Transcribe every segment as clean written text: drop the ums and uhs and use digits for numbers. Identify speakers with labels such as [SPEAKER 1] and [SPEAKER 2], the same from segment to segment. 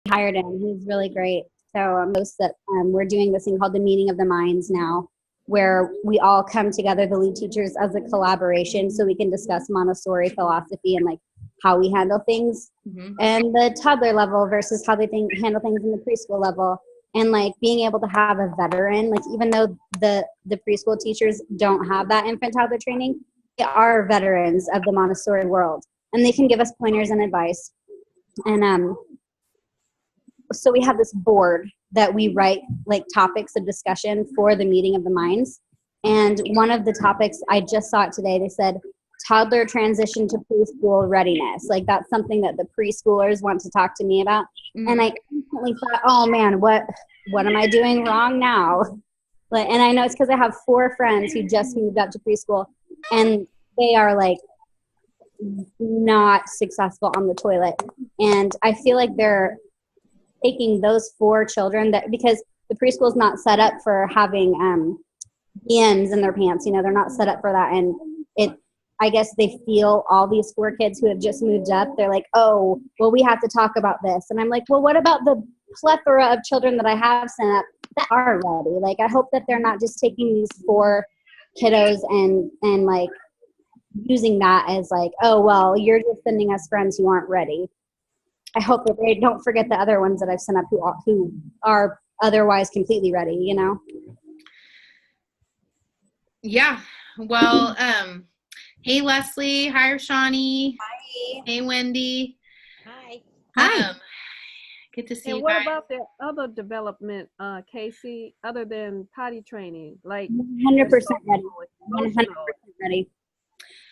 [SPEAKER 1] hired him. He's really great. So we're doing this thing called the Meeting of the Minds now, where we all come together, the lead teachers, as a collaboration, so we can discuss Montessori philosophy and like how we handle things and the toddler level versus how they handle things in the preschool level. And like being able to have a veteran, like even though the preschool teachers don't have that infant toddler training, they are veterans of the Montessori world, and they can give us pointers and advice. And so we have this board that we write like topics of discussion for the Meeting of the Minds. And one of the topics, I just saw it today, they said toddler transition to preschool readiness. Like that's something that the preschoolers want to talk to me about. And I instantly thought, oh man, what am I doing wrong now? And I know it's because I have 4 friends who just moved up to preschool, and they are like not successful on the toilet. And I feel like they're taking those 4 children because the preschool is not set up for having ends in their pants. You know, they're not set up for that. And I guess they feel all these 4 kids who have just moved up, they're like, oh, well, we have to talk about this. And I'm like, well, what about the plethora of children that I have sent up that are ready? Like, I hope that they're not just taking these 4 kiddos and like using that as like, oh, well, you're just sending us friends who aren't ready. I hope that they don't forget the other ones that I've sent up who are otherwise completely ready, you know?
[SPEAKER 2] Yeah. Well, hey, Leslie. Hi, Shawnee.
[SPEAKER 3] Hi.
[SPEAKER 2] Hey, Wendy.
[SPEAKER 3] Hi.
[SPEAKER 2] Good to see
[SPEAKER 4] And
[SPEAKER 2] you
[SPEAKER 4] what
[SPEAKER 2] guys.
[SPEAKER 4] about the other development, Casey, other than potty training? Like
[SPEAKER 1] 100% ready. 100% ready.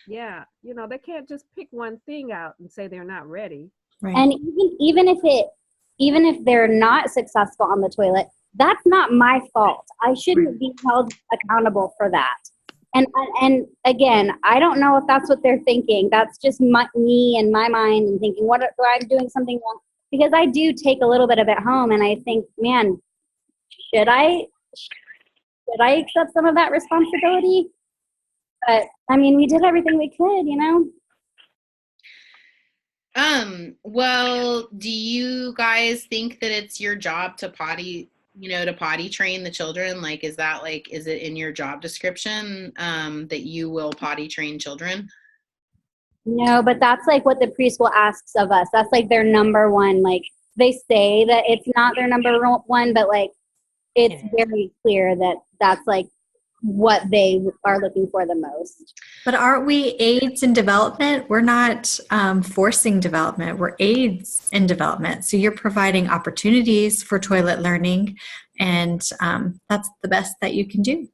[SPEAKER 4] Yeah, you know, they can't just pick one thing out and say they're not ready.
[SPEAKER 3] Right.
[SPEAKER 1] And even if they're not successful on the toilet, that's not my fault. I shouldn't be held accountable for that. And again, I don't know if that's what they're thinking. That's just me and my mind and thinking, what if I'm doing something wrong? Because I do take a little bit of it home, and I think, man, should I accept some of that responsibility? But I mean, we did everything we could, you know.
[SPEAKER 2] Well, do you guys think that it's your job to potty train the children? Like, is it in your job description, that you will potty train children?
[SPEAKER 1] No, but that's like what the preschool asks of us. That's like their number one, like they say that it's not their number one, but like it's very clear that that's like what they are looking for the most.
[SPEAKER 3] But aren't we aids in development? We're not forcing development. We're aids in development. So you're providing opportunities for toilet learning, and that's the best that you can do.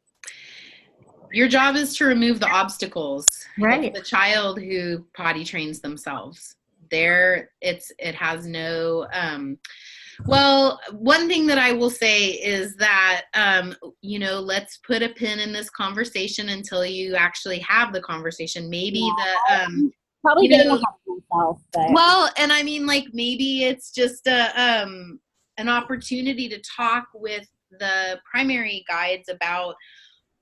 [SPEAKER 2] Your job is to remove the obstacles.
[SPEAKER 3] Right.
[SPEAKER 2] It's the child who potty trains themselves. It has no. Well, one thing that I will say is that, let's put a pin in this conversation until you actually have the conversation. Maybe
[SPEAKER 1] probably getting ahead of myself. But.
[SPEAKER 2] Well, and I mean, like, maybe it's just an opportunity to talk with the primary guides about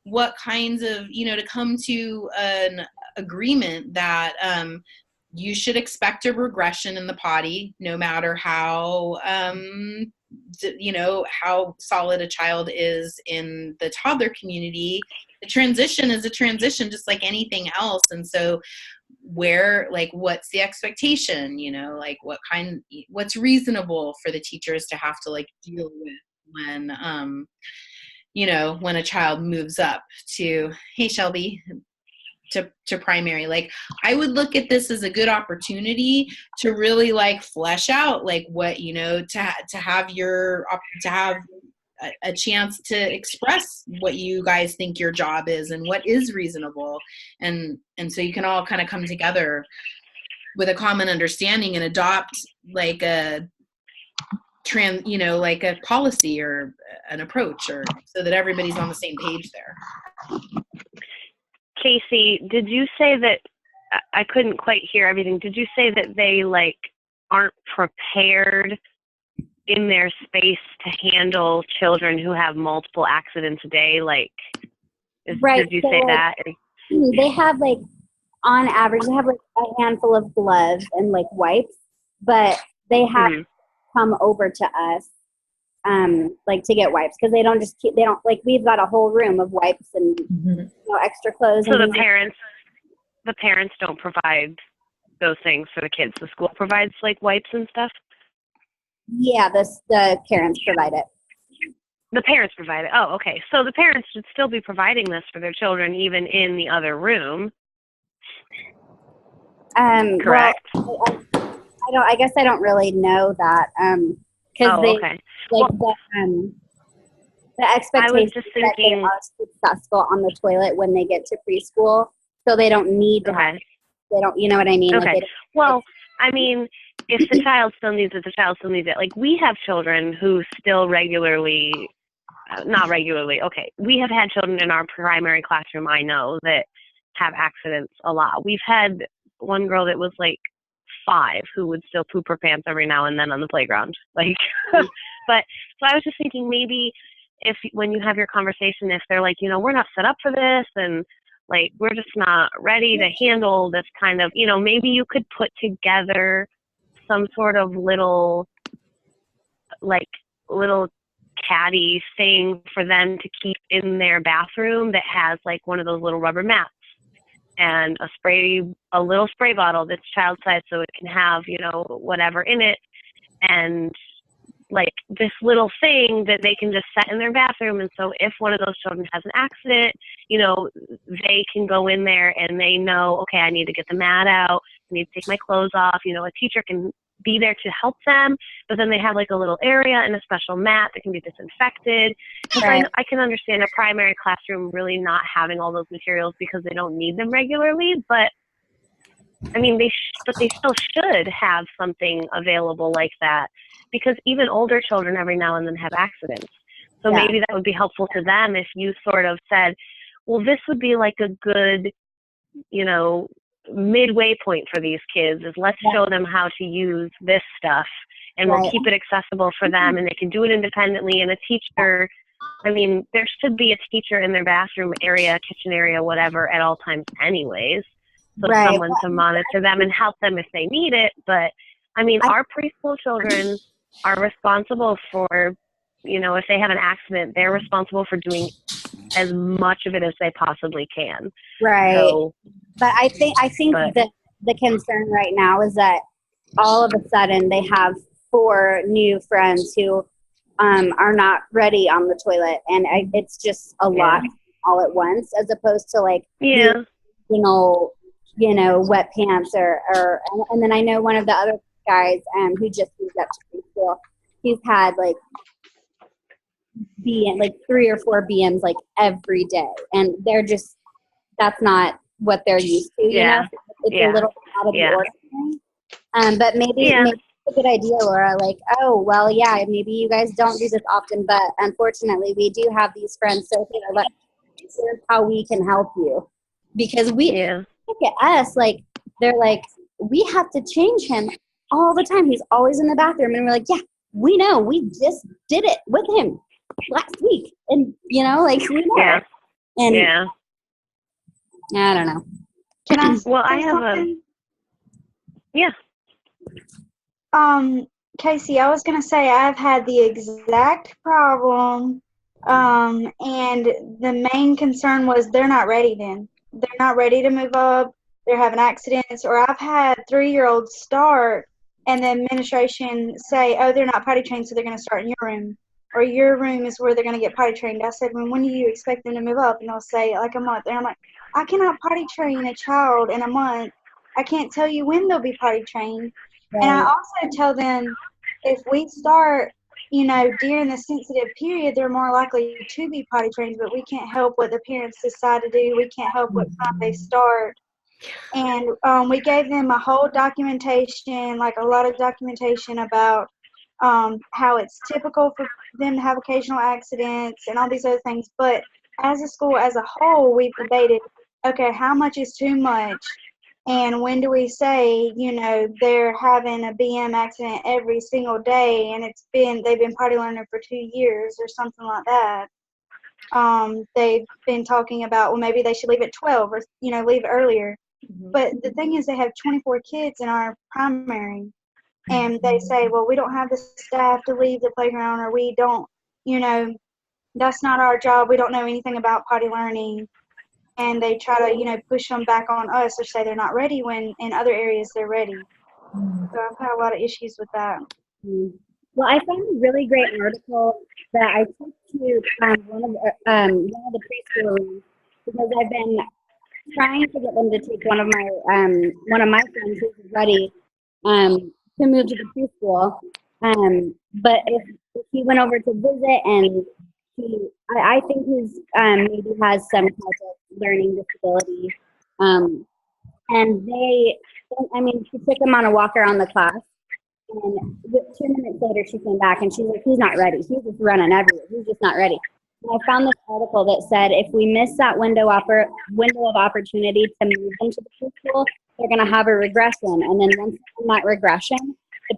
[SPEAKER 2] what kinds of, to come to an agreement that you should expect a regression in the potty, no matter how, how solid a child is in the toddler community. The transition is a transition, just like anything else. And so what's the expectation, what's reasonable for the teachers to have to deal with when a child moves up to, hey, Shelby, to primary. I would look at this as a good opportunity to really flesh out what, to have a chance to express what you guys think your job is and what is reasonable. And so you can all kind of come together with a common understanding and adopt a policy or an approach, or so that everybody's on the same page there.
[SPEAKER 5] Casey, did you say that, I couldn't quite hear everything. Did you say that they aren't prepared in their space to handle children who have multiple accidents a day?
[SPEAKER 1] Right.
[SPEAKER 5] Did you say that?
[SPEAKER 1] They have on average, they have a handful of gloves and wipes, but they have come over to us, like to get wipes, because they don't like, we've got a whole room of wipes and extra clothes.
[SPEAKER 5] So
[SPEAKER 1] and
[SPEAKER 5] the parents don't provide those things for the kids. The school provides like wipes and stuff.
[SPEAKER 1] Yeah, the parents provide it.
[SPEAKER 5] The parents provide it. Oh, okay. So the parents should still be providing this for their children, even in the other room. Correct.
[SPEAKER 1] Well, I guess I don't really know that. Because
[SPEAKER 5] okay.
[SPEAKER 1] the expectation
[SPEAKER 5] I was just
[SPEAKER 1] is that they
[SPEAKER 5] thinking,
[SPEAKER 1] are successful on the toilet when they get to preschool, so they don't need to have. They don't. You know what I mean?
[SPEAKER 5] Okay.
[SPEAKER 1] Like
[SPEAKER 5] well, I mean, if the child still needs it, the child still needs it. Like, we have children who still regularly. Not regularly. Okay. We have had children in our primary classroom, I know, that have accidents a lot. We've had one girl that was like 5 who would still poop her pants every now and then on the playground. Like, but so I was just thinking, maybe if when you have your conversation, if they're like, we're not set up for this, and like, we're just not ready to handle this kind of, maybe you could put together some sort of little caddy thing for them to keep in their bathroom that has like one of those little rubber mats and a little spray bottle that's child size, so it can have, whatever in it, and like this little thing that they can just set in their bathroom. And so if one of those children has an accident, they can go in there and they know, okay, I need to get the mat out, I need to take my clothes off. A teacher can be there to help them, but then they have like a little area and a special mat that can be disinfected.
[SPEAKER 1] Right.
[SPEAKER 5] I can understand a primary classroom really not having all those materials because they don't need them regularly, but I mean, they still should have something available like that, because even older children every now and then have accidents. So maybe that would be helpful to them if you sort of said, well, this would be like a good, midway point for these kids, is let's show them how to use this stuff, and we'll keep it accessible for them, and they can do it independently. And a teacher, I mean, there should be a teacher in their bathroom area, kitchen area, whatever, at all times anyways. So someone to monitor them and help them if they need it. But I mean, our preschool children are responsible for, if they have an accident, they're responsible for doing as much of it as they possibly can.
[SPEAKER 1] Right.
[SPEAKER 5] So,
[SPEAKER 1] but I think that the concern right now is that all of a sudden they have 4 new friends who are not ready on the toilet, and it's just a lot all at once, as opposed to like wet pants or and then I know one of the other guys who just moved up to preschool, he's had like 3 or 4 BMs like every day, and that's not what they're used to. It's a little out of the ordinary. But maybe it's a good idea, Laura. Like, oh well, maybe you guys don't do this often, but unfortunately, we do have these friends. So here's how we can help you, because look at us, like they're like, we have to change him all the time. He's always in the bathroom, and we're like, we know, we just did it with him last week, and we know. And I don't know.
[SPEAKER 6] Can I?
[SPEAKER 5] Well, I have
[SPEAKER 6] something?
[SPEAKER 7] Casey, I was gonna say I've had the exact problem, and the main concern was they're not ready. Then they're not ready to move up. They're having accidents, or I've had 3-year-olds start, and the administration say, "Oh, they're not potty trained, so they're gonna start in your room." Or your room is where they're going to get potty trained. I said, when do you expect them to move up? And they'll say, like a month. And I'm like, I cannot potty train a child in a month. I can't tell you when they'll be potty trained. Right. And I also tell them, if we start, during the sensitive period, they're more likely to be potty trained, but we can't help what the parents decide to do. We can't help what time they start. And we gave them a whole documentation, like a lot of documentation about how it's typical for them to have occasional accidents and all these other things. But as a school as a whole, we've debated, okay, how much is too much? And when do we say, they're having a BM accident every single day, and they've been potty learning for 2 years or something like that. They've been talking about, well, maybe they should leave at 12 or, leave earlier. Mm-hmm. But the thing is, they have 24 kids in our primary. and they say, well, we don't have the staff to leave the playground, or we don't, that's not our job. We don't know anything about potty learning. And they try to, push them back on us or say they're not ready when in other areas they're ready. So I've had a lot of issues with that.
[SPEAKER 1] Well, I found a really great article that I took to one of the preschoolers because I've been trying to get them to take one of my friends who's ready to move to the preschool. But if he went over to visit and I think he's maybe has some type of learning disability. And she took him on a walk around the class. And 2 minutes later, she came back and she's like, he's not ready. He's just running everywhere. He's just not ready. And I found this article that said if we miss that window of opportunity to move them to the preschool, they're going to have a regression. And then once in that regression, the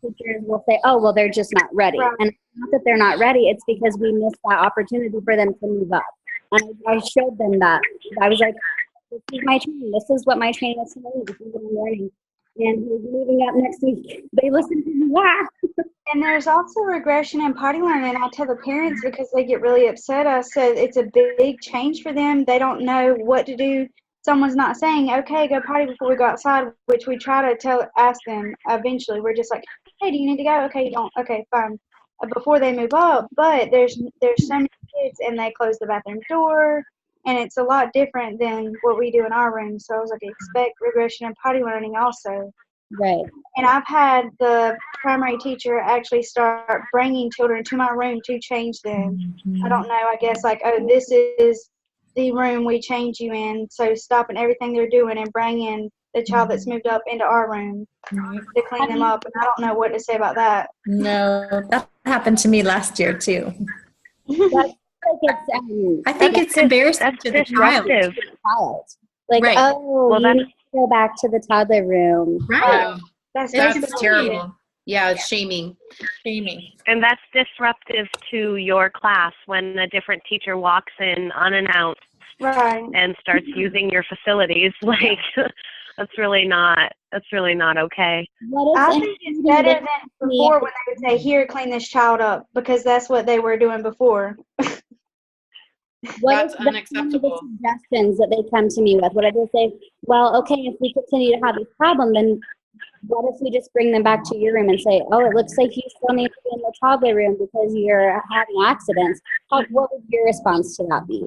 [SPEAKER 1] teachers will say, oh, well, they're just not ready. Right. And it's not that they're not ready. It's because we missed that opportunity for them to move up. And I showed them that. I was like, this is my training. This is what my training is to me. This is what I'm learning. And he's moving up next week. They listen to me. Yeah.
[SPEAKER 7] And there's also regression in potty learning. I tell the parents because they get really upset. I said it's a big change for them. They don't know what to do. Someone's not saying, okay, go potty before we go outside, which we try to ask them eventually. We're just like, hey, do you need to go? Okay, you don't. Okay, fine. Before they move up. But there's so many kids, and they close the bathroom door. And it's a lot different than what we do in our room. So I was like, expect regression in potty learning also.
[SPEAKER 1] Right.
[SPEAKER 7] And I've had the primary teacher actually start bringing children to my room to change them. I don't know, I guess like, oh, this is the room we change you in. So stopping everything they're doing and bringing the child that's moved up into our room to clean them up. And I don't know what to say about that.
[SPEAKER 3] No, that happened to me last year too. I think it's embarrassing to the child.
[SPEAKER 1] Like,
[SPEAKER 3] right.
[SPEAKER 1] oh, well, you need to go back to the toddler room.
[SPEAKER 3] Right.
[SPEAKER 2] That's terrible. Yeah, it's shaming.
[SPEAKER 5] And that's disruptive to your class when a different teacher walks in unannounced and starts using your facilities. Like, that's really not okay.
[SPEAKER 7] I think it's better than before when they would say, here, clean this child up, because that's what they were doing before.
[SPEAKER 2] That's unacceptable.
[SPEAKER 1] One of the suggestions that they come to me with, what I just say, well, okay, if we continue to have this problem, then what if we just bring them back to your room and say, oh, it looks like you still need to be in the toddler room because you're having accidents. What would your response to that be?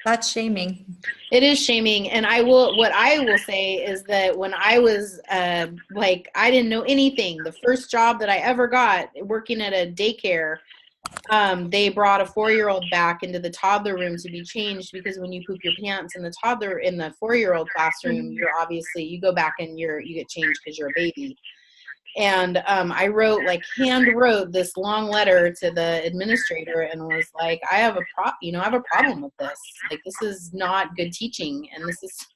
[SPEAKER 3] That's shaming.
[SPEAKER 2] It is shaming. And what I will say is that when I was I didn't know anything. The first job that I ever got working at a daycare, they brought a 4-year-old back into the toddler room to be changed because when you poop your pants in the 4-year-old classroom, you go back and you get changed because you're a baby. And I hand wrote this long letter to the administrator and was like, I have a problem with this. Like, this is not good teaching. And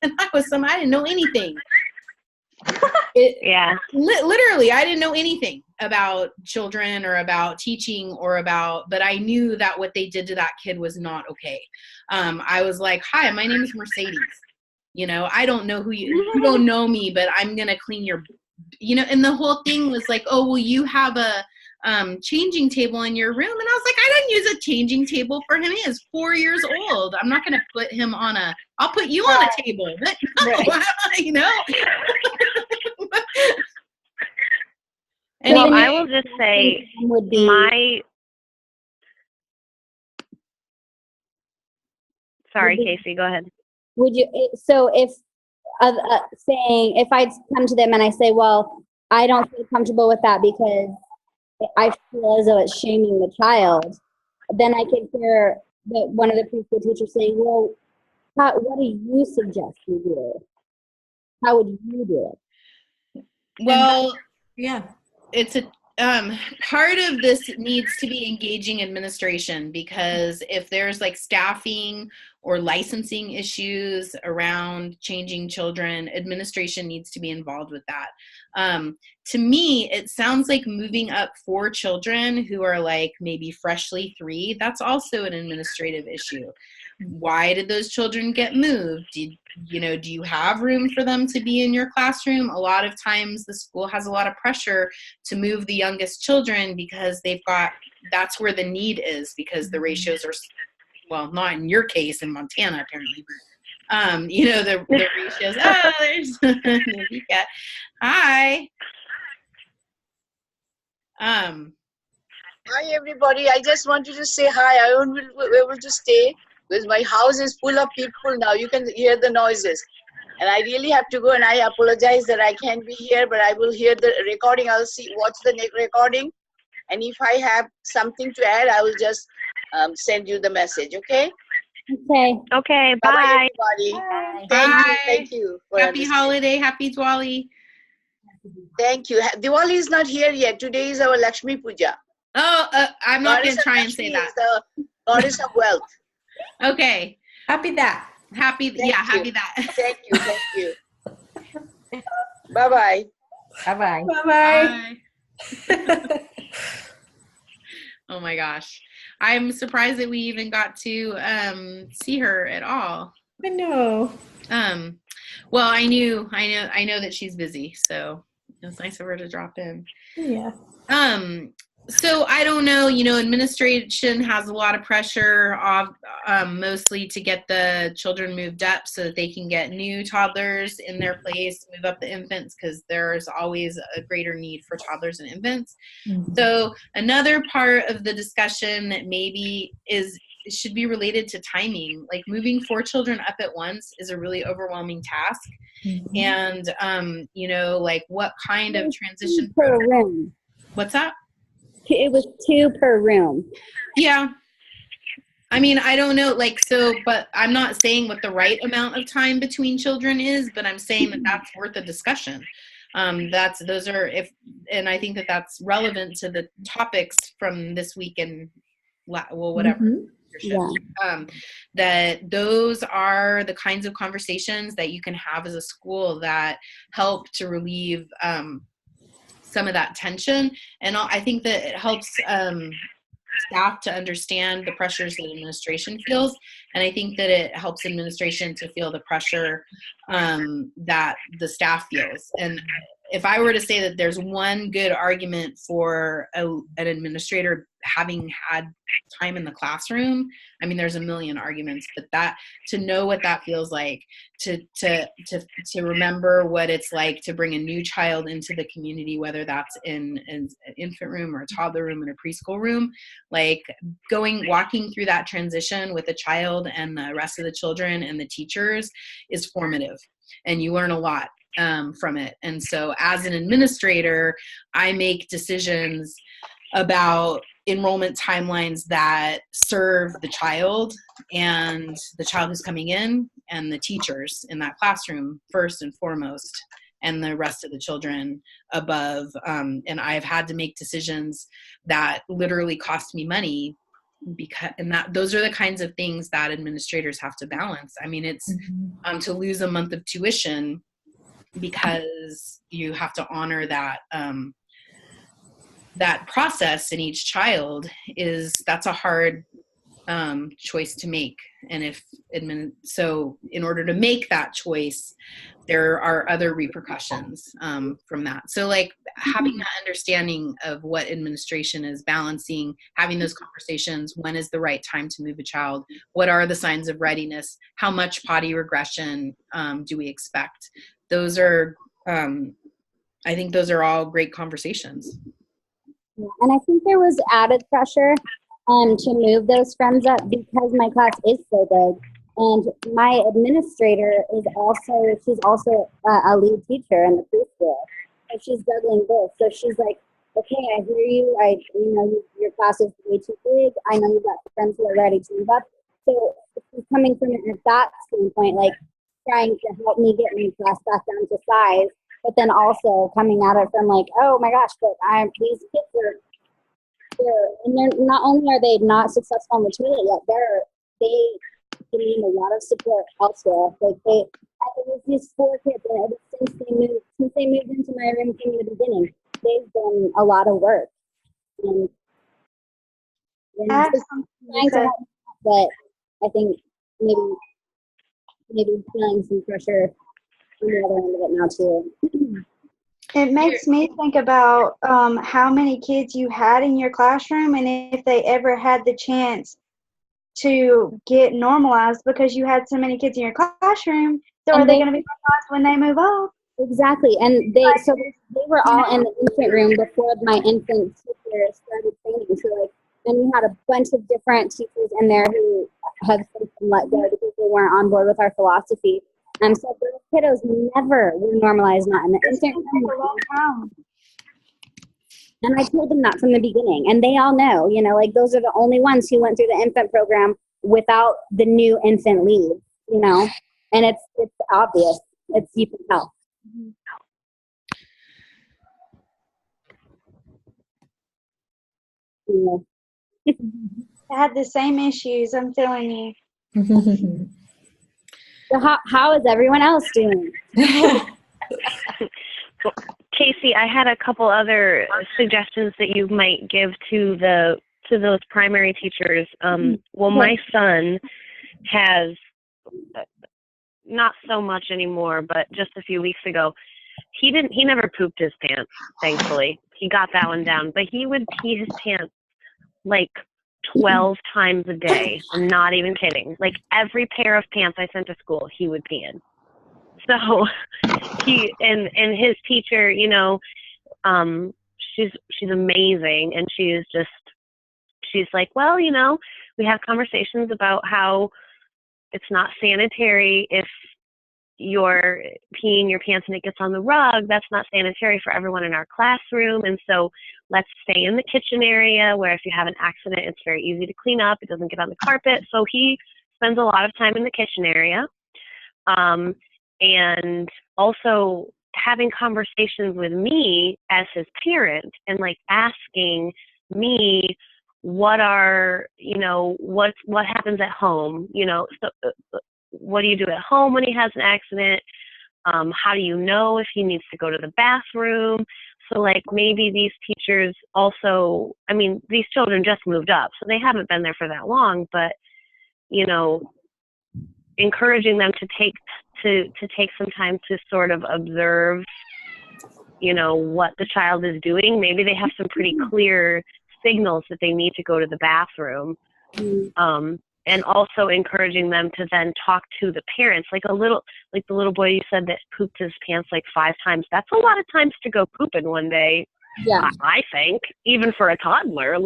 [SPEAKER 2] I didn't know anything. Literally, I didn't know anything about children or about teaching but I knew that what they did to that kid was not okay. I was like, hi, my name is Mercedes. I don't know you don't know me, but I'm going to clean your, and the whole thing was like, oh, well, you have a changing table in your room. And I was like, I don't use a changing table for him. He is 4 years old. I'm not going to put him I'll put you on a table.
[SPEAKER 5] Well, I will just say sorry, Casey, go ahead.
[SPEAKER 1] Would you, so if I'd come to them and I say, well, I don't feel comfortable with that because I feel as though it's shaming the child, then I could hear one of the preschool teachers saying, well, what do you suggest we do? How would you do it?
[SPEAKER 2] Well,
[SPEAKER 3] yeah,
[SPEAKER 2] it's a part of this needs to be engaging administration, because if there's staffing or licensing issues around changing children, administration needs to be involved with that. To me, it sounds like moving up 4 children who are maybe freshly 3, that's also an administrative issue. why did those children get moved? Do you have room for them to be in your classroom? A lot of times the school has a lot of pressure to move the youngest children because that's where the need is, because the ratios are, well, not in your case in Montana apparently, but the ratios. Oh, there's Navika. Hi.
[SPEAKER 6] Hi everybody, I just wanted to say hi. I won't be able to stay because my house is full of people now. You can hear the noises. And I really have to go, and I apologize that I can't be here, but I will hear the recording. I'll watch the next recording. And if I have something to add, I will just send you the message, okay?
[SPEAKER 1] Okay.
[SPEAKER 5] Okay,
[SPEAKER 6] Bye-bye,
[SPEAKER 5] bye.
[SPEAKER 6] everybody.
[SPEAKER 2] Bye.
[SPEAKER 6] Thank you.
[SPEAKER 2] Happy holiday. Happy Diwali.
[SPEAKER 6] Thank you. Diwali is not here yet. Today is our Lakshmi Puja.
[SPEAKER 2] Oh, I'm not going
[SPEAKER 6] Goddess
[SPEAKER 2] to
[SPEAKER 6] of
[SPEAKER 2] try and
[SPEAKER 6] Lakshmi
[SPEAKER 2] say that.
[SPEAKER 6] is the goddess of wealth.
[SPEAKER 2] Okay.
[SPEAKER 8] Happy that.
[SPEAKER 2] Happy that.
[SPEAKER 6] Thank you. Bye-bye.
[SPEAKER 8] Bye-bye.
[SPEAKER 2] Bye. Oh my gosh. I'm surprised that we even got to see her at all.
[SPEAKER 8] I know.
[SPEAKER 2] Well, I know that she's busy, so it was nice of her to drop in.
[SPEAKER 8] Yeah.
[SPEAKER 2] So I don't know, administration has a lot of pressure mostly to get the children moved up so that they can get new toddlers in their place, move up the infants, because there's always a greater need for toddlers and infants.
[SPEAKER 8] Mm-hmm.
[SPEAKER 2] So another part of the discussion that maybe should be related to timing. Like moving 4 children up at once is a really overwhelming task.
[SPEAKER 8] Mm-hmm.
[SPEAKER 2] And, like what kind of transition
[SPEAKER 1] Per room.
[SPEAKER 2] What's that?
[SPEAKER 1] It was 2 per room.
[SPEAKER 2] Yeah. I mean, I don't know, but I'm not saying what the right amount of time between children is, but I'm saying that that's worth a discussion. And I think that that's relevant to the topics from this week and whatever.
[SPEAKER 8] Mm-hmm.
[SPEAKER 1] Yeah.
[SPEAKER 2] That those are the kinds of conversations that you can have as a school that help to relieve some of that tension. And I think that it helps staff to understand the pressures that administration feels. And I think that it helps administration to feel the pressure that the staff feels. And if I were to say that there's one good argument for an administrator having had time in the classroom, I mean, there's a million arguments, but that to know what that feels like, to remember what it's like to bring a new child into the community, whether that's in an infant room or a toddler room and a preschool room, like walking through that transition with the child and the rest of the children and the teachers is formative, and you learn a lot from it. And so as an administrator, I make decisions about enrollment timelines that serve the child and the child who's coming in and the teachers in that classroom first and foremost, and the rest of the children above. And I've had to make decisions that literally cost me money, those are the kinds of things that administrators have to balance. I mean, it's to lose a month of tuition because you have to honor that that process in each child that's a hard choice to make. And so in order to make that choice, there are other repercussions from that. So like having that understanding of what administration is balancing, having those conversations, when is the right time to move a child? What are the signs of readiness? How much potty regression do we expect? Those are, I think those are all great conversations.
[SPEAKER 1] And I think there was added pressure to move those friends up because my class is so big. And my administrator she's also a lead teacher in the preschool. So she's juggling both. So she's like, okay, I hear you. Your class is way too big. I know you've got friends who are ready to move up. So she's coming from it at that standpoint, like trying to help me get my class back down to size. But then also coming at it from like, oh my gosh, but these kids and they're not only are they not successful in the toilet yet, they need a lot of support elsewhere. Like it was these 4 kids, and since they moved into my room from the beginning, they've done a lot of work. And trying to help, but I think maybe feeling some pressure on the other end of it now too.
[SPEAKER 7] It makes me think about how many kids you had in your classroom and if they ever had the chance to get normalized because you had so many kids in your classroom. So
[SPEAKER 1] And
[SPEAKER 7] are they going to be normalized when they move up?
[SPEAKER 1] Exactly, and they were all in the infant room before my infant teacher started training. So like, and we had a bunch of different teachers in there who have since been let go because they weren't on board with our philosophy. So those kiddos never were normalized, not in the infant room.
[SPEAKER 7] A long time.
[SPEAKER 1] And I told them that from the beginning, and they all know, like those are the only ones who went through the infant program without the new infant lead, and it's obvious. You can tell.
[SPEAKER 7] I had the same issues, I'm telling you.
[SPEAKER 1] So how is everyone else doing?
[SPEAKER 5] Casey, I had a couple other suggestions that you might give to those primary teachers. Well, my son has, not so much anymore, but just a few weeks ago, he never pooped his pants, thankfully. He got that one down, but he would pee his pants like 12 times a day. I'm not even kidding. Like every pair of pants I sent to school, he would pee in. So he and his teacher, she's amazing, and she's like, well, we have conversations about how it's not sanitary if you're peeing your pants and it gets on the rug. That's not sanitary for everyone in our classroom. And so let's stay in the kitchen area where if you have an accident, it's very easy to clean up. It doesn't get on the carpet. So he spends a lot of time in the kitchen area. And also having conversations with me as his parent and like asking me what happens at home, so what do you do at home when he has an accident? How do you know if he needs to go to the bathroom? So like maybe these teachers also, these children just moved up, so they haven't been there for that long, but encouraging them to take some time to sort of observe, what the child is doing. Maybe they have some pretty clear signals that they need to go to the bathroom. And also encouraging them to then talk to the parents, like the little boy you said that pooped his pants like 5 times. That's a lot of times to go poop in one day. Yeah, I think, even for a toddler.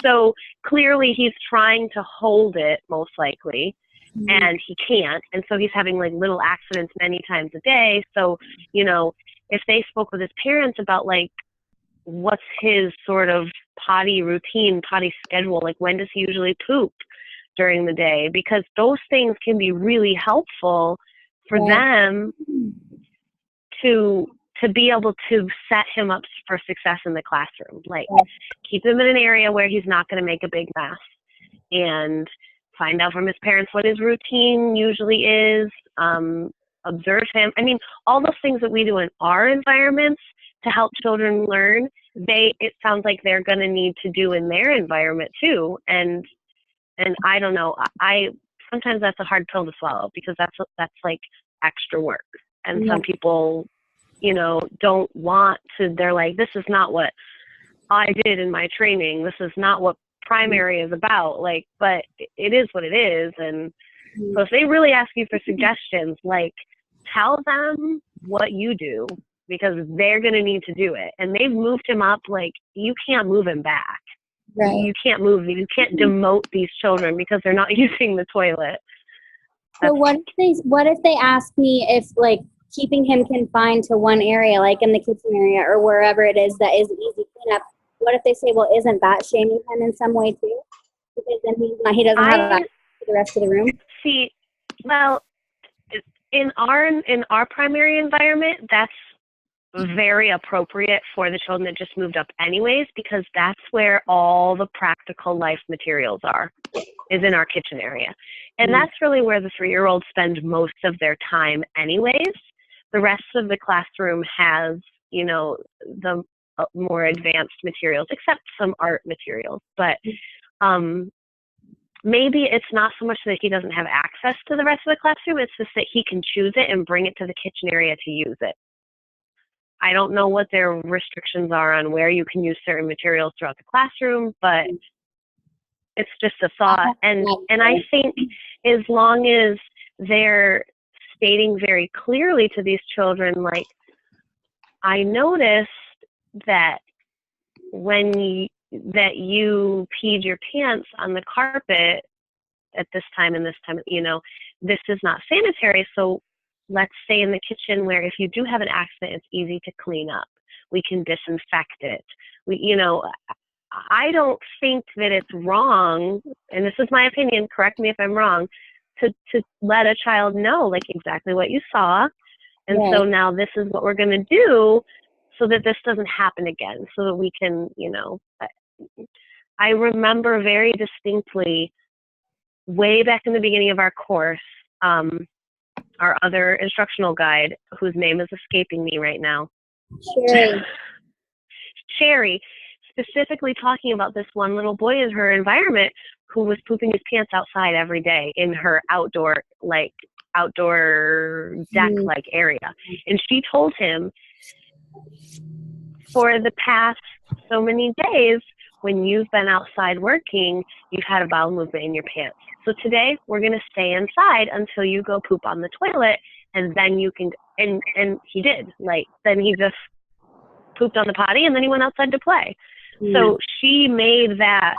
[SPEAKER 5] So clearly he's trying to hold it, most likely, and he can't. And so he's having like little accidents many times a day. So, if they spoke with his parents about like, what's his sort of potty routine, potty schedule, like when does he usually poop during the day, because those things can be really helpful for them to be able to set him up for success in the classroom. Like keep him in an area where he's not going to make a big mess, and find out from his parents what his routine usually is, observe him. All those things that we do in our environments to help children learn, it sounds like they're going to need to do in their environment too. And I don't know, sometimes that's a hard pill to swallow, because that's like extra work. And some people, don't want to, they're like, this is not what I did in my training. This is not what primary is about. Like, but it is what it is. And so if they really ask you for suggestions, like tell them what you do, because they're going to need to do it. And they've moved him up. Like, you can't move him back. Right. You can't demote these children because they're not using the toilet.
[SPEAKER 1] So what if they ask me if like keeping him confined to one area, like in the kitchen area or wherever it is that is easy cleanup? What if they say, well, isn't that shaming him in some way too? Because then he doesn't have access to the rest of the room.
[SPEAKER 5] See, well, in our primary environment, that's very appropriate for the children that just moved up anyways, because that's where all the practical life materials are, is in our kitchen area. And that's really where the 3-year-olds spend most of their time anyways. The rest of the classroom has, the more advanced materials, except some art materials. But maybe it's not so much that he doesn't have access to the rest of the classroom, it's just that he can choose it and bring it to the kitchen area to use it. I don't know what their restrictions are on where you can use certain materials throughout the classroom, but it's just a thought. And I think as long as they're stating very clearly to these children, like, I noticed that that you peed your pants on the carpet at this time and this time, this is not sanitary. So let's stay in the kitchen where if you do have an accident, it's easy to clean up. We can disinfect it. I don't think that it's wrong, and this is my opinion, correct me if I'm wrong, to let a child know, like, exactly what you saw. And so now this is what we're going to do so that this doesn't happen again, so that we can, I remember very distinctly way back in the beginning of our course, our other instructional guide, whose name is escaping me right now. Sherry, specifically talking about this one little boy in her environment who was pooping his pants outside every day in her outdoor deck-like area. And she told him, for the past so many days, when you've been outside working, you've had a bowel movement in your pants. So today we're going to stay inside until you go poop on the toilet, and then you can, and he did. Then he just pooped on the potty, and then he went outside to play. So she made that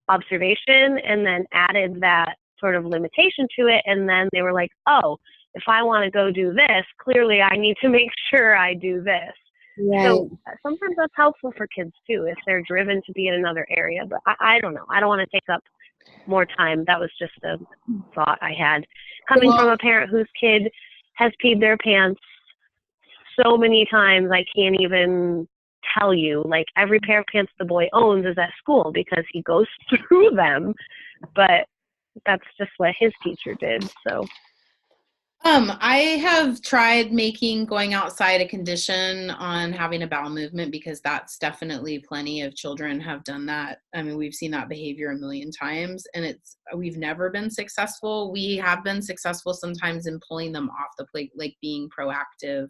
[SPEAKER 5] observation and then added that sort of limitation to it, and then they were like, oh, if I want to go do this, clearly I need to make sure I do this. Right. So sometimes that's helpful for kids too, if they're driven to be in another area. But I don't know. I don't want to take up more time. That was just a thought I had. Coming from a parent whose kid has peed their pants so many times, I can't even tell you. Like, every pair of pants the boy owns is at school because he goes through them. But that's just what his teacher did. So.
[SPEAKER 2] I have tried making going outside a condition on having a bowel movement, because that's definitely, plenty of children have done that. I mean, we've seen that behavior a million times, and we've never been successful. We have been successful sometimes in pulling them off the plate, like being proactive.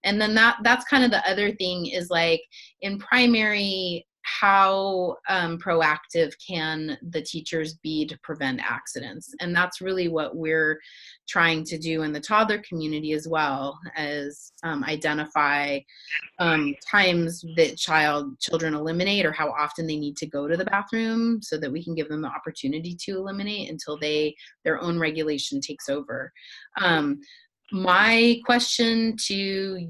[SPEAKER 2] And then that's kind of the other thing is, like, in primary, how proactive can the teachers be to prevent accidents? And that's really what we're trying to do in the toddler community, as well as identify times that children eliminate, or how often they need to go to the bathroom, so that we can give them the opportunity to eliminate until their own regulation takes over. My question to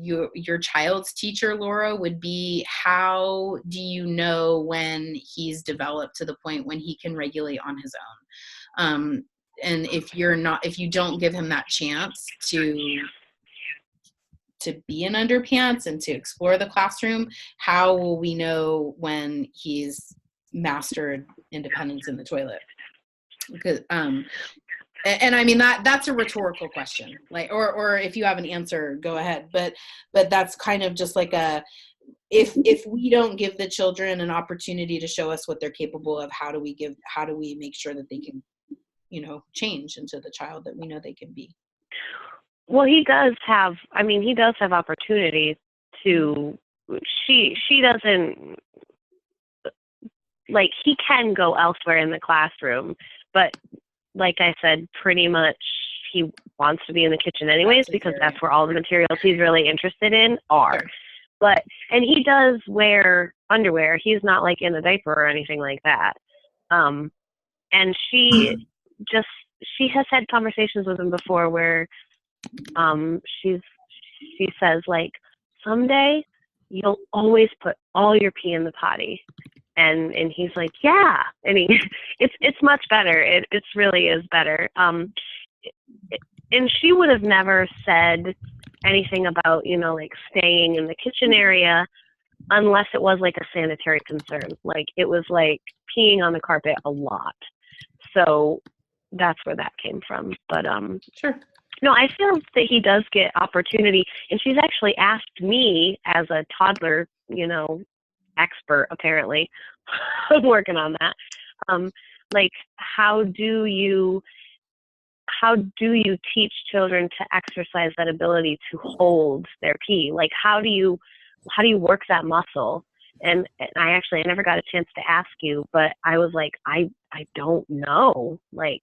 [SPEAKER 2] your child's teacher, Laura, would be, how do you know when he's developed to the point when he can regulate on his own? And if you don't give him that chance to be in underpants and to explore the classroom, how will we know when he's mastered independence in the toilet? Because and I mean, that's a rhetorical question, like, or if you have an answer, go ahead. But that's kind of just like if we don't give the children an opportunity to show us what they're capable of, how do we make sure that they can, change into the child that we know they can be?
[SPEAKER 5] Well, he does have opportunity to, she doesn't, like, he can go elsewhere in the classroom, but like I said, pretty much he wants to be in the kitchen anyways, because that's where all the materials he's really interested in are. Sure. And he does wear underwear. He's not like in a diaper or anything like that. And she has had conversations with him before where she says, like, someday you'll always put all your pee in the potty. And he's like, yeah. I mean, it's much better. It really is better. And she would have never said anything about, like, staying in the kitchen area unless it was like a sanitary concern. Like, it was like peeing on the carpet a lot. So that's where that came from. But
[SPEAKER 2] sure.
[SPEAKER 5] No, I feel that he does get opportunity, and she's actually asked me as a toddler, expert, apparently. I'm working on that. Like, how do you teach children to exercise that ability to hold their pee? Like, how do you work that muscle? And I never got a chance to ask you, but I was like, I don't know. Like,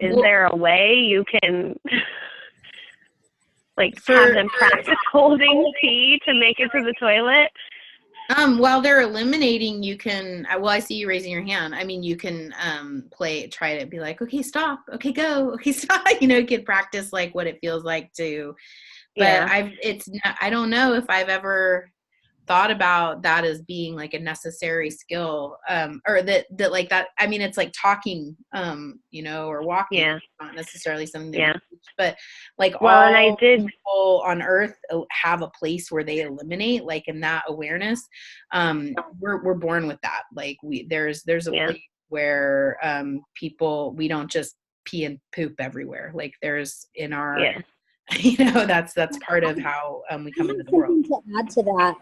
[SPEAKER 5] is there a way you can like have them practice holding pee to make it to the toilet?
[SPEAKER 2] While they're eliminating, you can, well, I see you raising your hand. I mean, you can try to be like, okay, stop. Okay, go. Okay, stop. You know, you can practice like what it feels like to, but
[SPEAKER 5] Yeah.
[SPEAKER 2] I don't know if I've ever thought about that as being like a necessary skill, or that like that. I mean, it's like talking, you know, or walking.
[SPEAKER 5] Yeah.
[SPEAKER 2] Not necessarily something that
[SPEAKER 5] Yeah.
[SPEAKER 2] we teach, but like
[SPEAKER 5] Well, and I
[SPEAKER 2] all
[SPEAKER 5] did.
[SPEAKER 2] people on earth have a place where they eliminate, like in that awareness. We're born with that. Like there's a
[SPEAKER 5] Yeah.
[SPEAKER 2] place where people, we don't just pee and poop everywhere. Like there's in our,
[SPEAKER 5] Yeah.
[SPEAKER 2] you know, that's part of how we come into the world.
[SPEAKER 1] Something to add to that.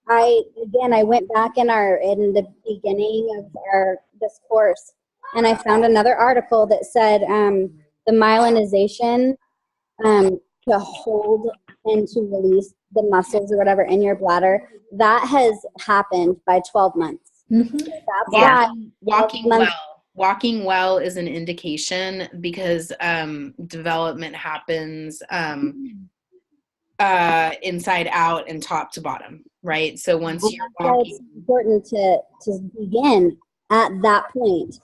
[SPEAKER 1] I went back in the beginning of this course, and I found another article that said the myelinization to hold and to release the muscles or whatever in your bladder, that has happened by 12 months.
[SPEAKER 3] Mm-hmm.
[SPEAKER 1] That's why
[SPEAKER 2] Walking well is an indication, because development happens inside out and top to bottom, right? So once you're walking,
[SPEAKER 1] it's important to begin at that point,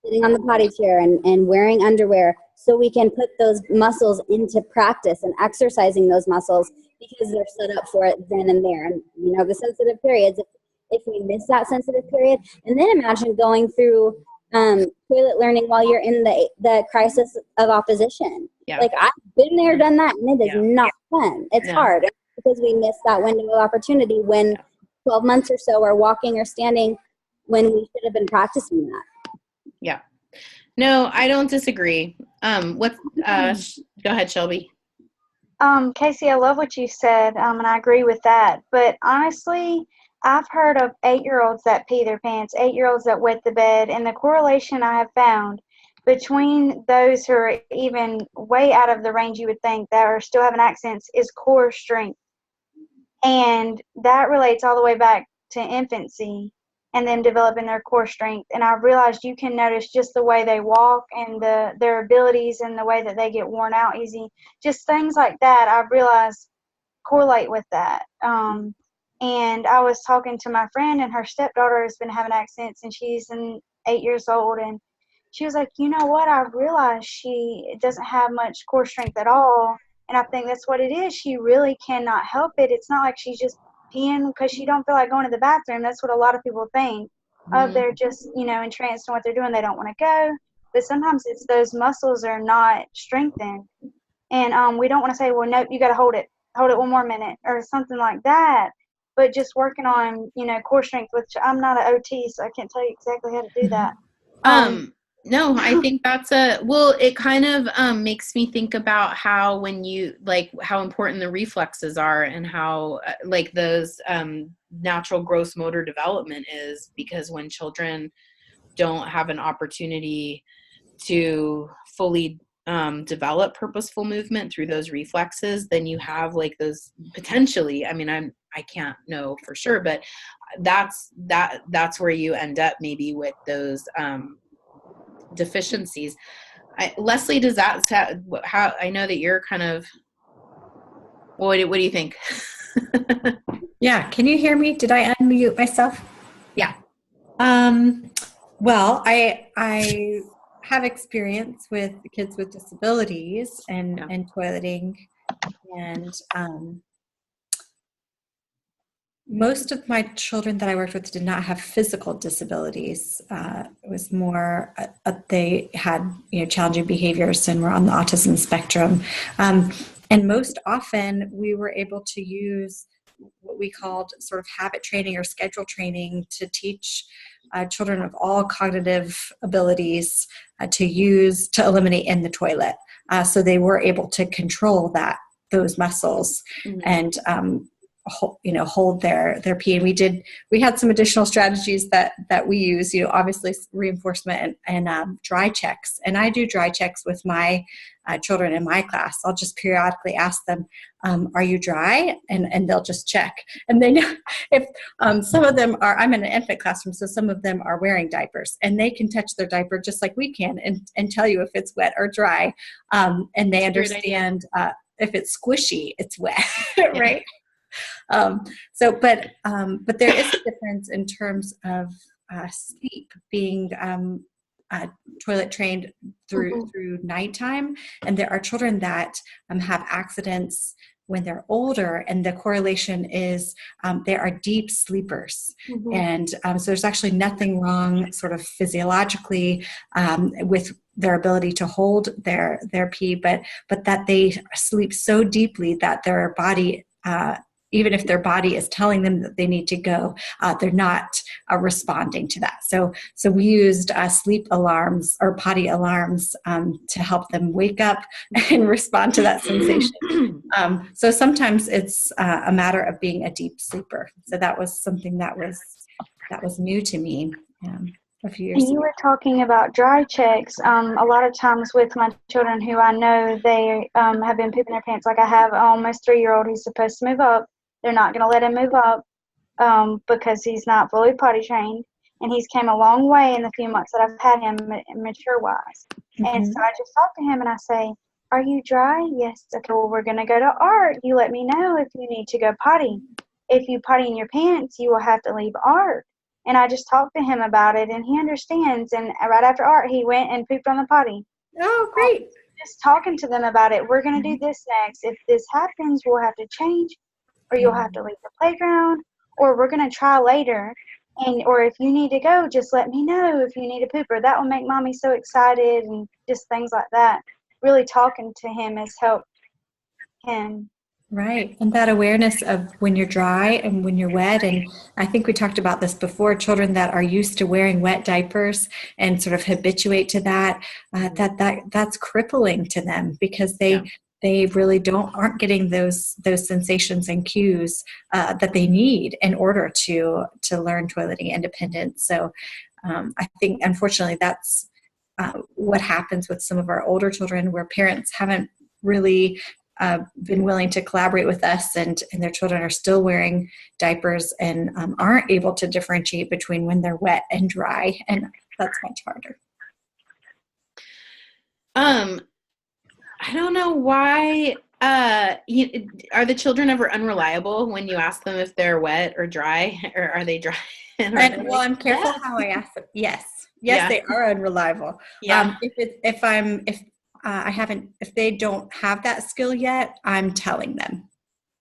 [SPEAKER 1] sitting on the potty chair and wearing underwear, so we can put those muscles into practice and exercising those muscles, because they're set up for it then and there. And you know, the sensitive periods, if we miss that sensitive period, and then imagine going through toilet learning while you're in the crisis of opposition.
[SPEAKER 2] Yeah.
[SPEAKER 1] Like, I've been there, done that, and it is not fun. It's hard because we miss that window of opportunity when 12 months or so are walking or standing when we should have been practicing that.
[SPEAKER 2] Yeah. No, I don't disagree. Go ahead, Shelby.
[SPEAKER 7] Casey, I love what you said, and I agree with that. But honestly, I've heard of 8-year-olds that pee their pants, 8-year-olds that wet the bed, and the correlation I have found between those who are even way out of the range you would think that are still having accents is core strength. And that relates all the way back to infancy and them developing their core strength. And I've realized you can notice just the way they walk and their abilities and the way that they get worn out easy. Just things like that I've realized correlate with that. And I was talking to my friend, and her stepdaughter has been having accents, and she's 8 years old, and she was like, you know what, I've realized she doesn't have much core strength at all, and I think that's what it is. She really cannot help it. It's not like she's just peeing because she don't feel like going to the bathroom. That's what a lot of people think. They're just, entranced in what they're doing. They don't want to go. But sometimes it's those muscles are not strengthened. And we don't want to say, well, nope, you got to hold it one more minute or something like that. But just working on, core strength, which I'm not an OT, so I can't tell you exactly how to do that.
[SPEAKER 2] No, I think it kind of makes me think about how when you, like, how important the reflexes are and how, like, those natural gross motor development is, because when children don't have an opportunity to fully develop purposeful movement through those reflexes, then you have like those potentially, I mean, I can't know for sure, but that's where you end up maybe with those deficiencies. Leslie, does that how, I know that you're kind of, what do you think?
[SPEAKER 3] Yeah, can you hear me? Did I unmute myself?
[SPEAKER 2] Yeah.
[SPEAKER 3] Well, I have experience with kids with disabilities and toileting, and most of my children that I worked with did not have physical disabilities. It was more they had challenging behaviors and were on the autism spectrum. And most often we were able to use what we called sort of habit training or schedule training to teach children of all cognitive abilities to eliminate in the toilet. So they were able to control those muscles. Mm-hmm. And hold their pee. And we had some additional strategies that we use, obviously reinforcement and dry checks. And I do dry checks with my children in my class. I'll just periodically ask them, are you dry? And they'll just check. And they know if some of them are, I'm in an infant classroom, so some of them are wearing diapers, and they can touch their diaper just like we can and tell you if it's wet or dry. And they understand if it's squishy, it's wet, right? But there is a difference in terms of sleep being toilet trained through nighttime, and there are children that have accidents when they're older, and the correlation is they are deep sleepers. And so there's actually nothing wrong sort of physiologically with their ability to hold their pee, but that they sleep so deeply that their body, even if their body is telling them that they need to go, they're not responding to that. So we used sleep alarms or potty alarms to help them wake up and respond to that sensation. So sometimes it's a matter of being a deep sleeper. So that was something that was new to me a few years ago.
[SPEAKER 7] You were talking about dry checks. A lot of times with my children who I know they have been pooping their pants. Like I have an almost 3-year-old who's supposed to move up. They're not going to let him move up because he's not fully potty trained, and he's came a long way in the few months that I've had him mature-wise. And so I just talk to him and I say, are you dry? Yes. Okay, well, we're going to go to art. You let me know if you need to go potty. If you potty in your pants, you will have to leave art. And I just talked to him about it, and he understands. And right after art, he went and pooped on the potty.
[SPEAKER 3] Oh, great.
[SPEAKER 7] Just talking to them about it. We're going to do this next. If this happens, we'll have to change, or you'll have to leave the playground, or we're going to try later. Or if you need to go, just let me know if you need a pooper. That will make mommy so excited, and just things like that. Really talking to him has helped him.
[SPEAKER 3] Right. And that awareness of when you're dry and when you're wet. And I think we talked about this before, children that are used to wearing wet diapers and sort of habituate to that, that's crippling to them because they really aren't getting those sensations and cues that they need in order to learn toileting independence. So I think, unfortunately, that's what happens with some of our older children, where parents haven't really been willing to collaborate with us, and their children are still wearing diapers and aren't able to differentiate between when they're wet and dry, and that's much harder.
[SPEAKER 2] I don't know why. Are the children ever unreliable when you ask them if they're wet or dry, or are they dry?
[SPEAKER 3] Well, I'm careful how I ask them. Yes, they are unreliable.
[SPEAKER 2] Yeah.
[SPEAKER 3] If they don't have that skill yet, I'm telling them.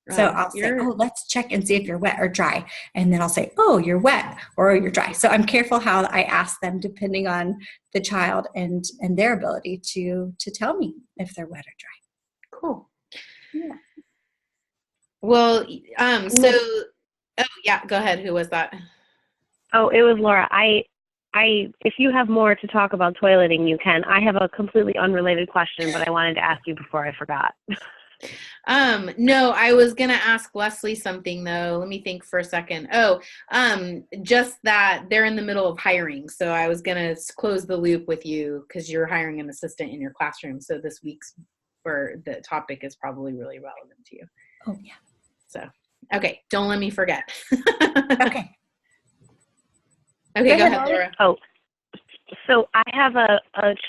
[SPEAKER 3] So I'll say, let's check and see if you're wet or dry. And then I'll say, oh, you're wet or you're dry. So I'm careful how I ask them depending on the child and their ability to tell me if they're wet or dry.
[SPEAKER 2] Cool.
[SPEAKER 3] Yeah.
[SPEAKER 2] Well, go ahead. Who was that?
[SPEAKER 5] Oh, it was Laura. If you have more to talk about toileting, you can. I have a completely unrelated question, but I wanted to ask you before I forgot.
[SPEAKER 2] No, I was going to ask Leslie something though. Let me think for a second. Just that they're in the middle of hiring. So I was going to close the loop with you because you're hiring an assistant in your classroom. So this week's the topic is probably really relevant to you.
[SPEAKER 3] Oh yeah.
[SPEAKER 2] So, okay. Don't let me forget.
[SPEAKER 3] Okay.
[SPEAKER 2] Okay, go ahead, Laura.
[SPEAKER 5] Oh, so I have a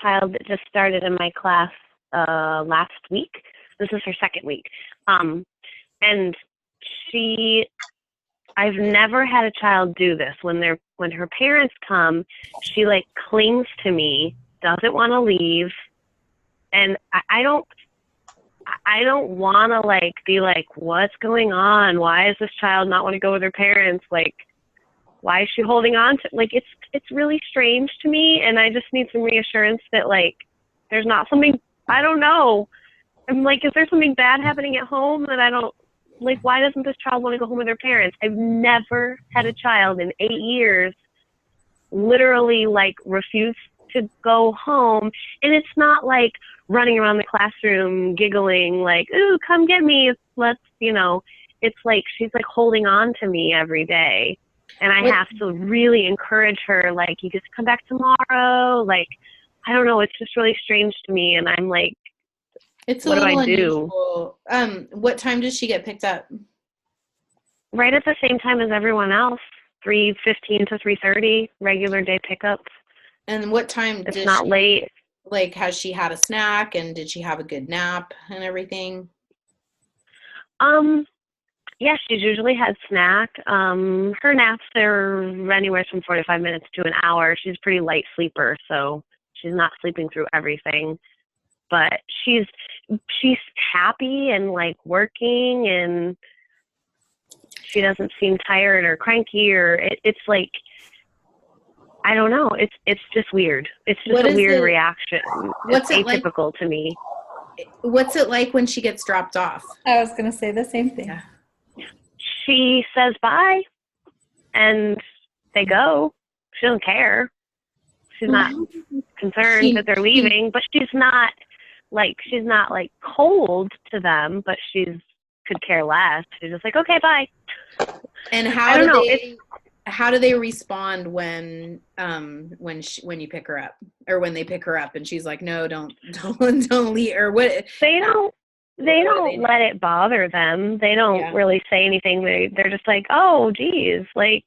[SPEAKER 5] child that just started in my class last week. This is her second week. And I've never had a child do this. When her parents come, she like clings to me, doesn't want to leave. And I don't want to like be like, what's going on? Why does this child not want to go with her parents? Like, why is she holding on to, like, it's really strange to me, and I just need some reassurance that, like, there's not something, I don't know. I'm like, is there something bad happening at home that I don't, like, why doesn't this child want to go home with their parents? I've never had a child in 8 years literally, like, refuse to go home, and it's not, like, running around the classroom giggling, like, ooh, come get me, let's, it's like she's like holding on to me every day. And I have to really encourage her, like, you just come back tomorrow. Like, I don't know, it's just really strange to me. And I'm like,
[SPEAKER 2] it's
[SPEAKER 5] what
[SPEAKER 2] a
[SPEAKER 5] do
[SPEAKER 2] little
[SPEAKER 5] I do?
[SPEAKER 2] unusual. What time does she get picked up?
[SPEAKER 5] Right at the same time as everyone else, 3:15 to 3:30, regular day pickups.
[SPEAKER 2] And what time
[SPEAKER 5] It's not late.
[SPEAKER 2] Like, has she had a snack, and did she have a good nap and everything?
[SPEAKER 5] Yeah, she's usually had snack. Her naps are anywhere from 45 minutes to an hour. She's a pretty light sleeper, so she's not sleeping through everything. But she's happy and like working, and she doesn't seem tired or cranky, or it's like, I don't know. It's just weird. It's just a weird reaction.
[SPEAKER 2] What's
[SPEAKER 5] it's
[SPEAKER 2] it like
[SPEAKER 5] atypical to me.
[SPEAKER 2] What's it like when she gets dropped off?
[SPEAKER 8] I was going to say the same thing.
[SPEAKER 2] Yeah.
[SPEAKER 5] She says bye, and they go. She doesn't care. She's not concerned that they're leaving, but she's not like cold to them, but she's could care less. She's just like, okay, bye.
[SPEAKER 2] And how do they respond when you pick her up, or when they pick her up and she's like, no, don't leave, or what?
[SPEAKER 5] They don't let it bother them. They don't really say anything. They're just like, oh, geez, like,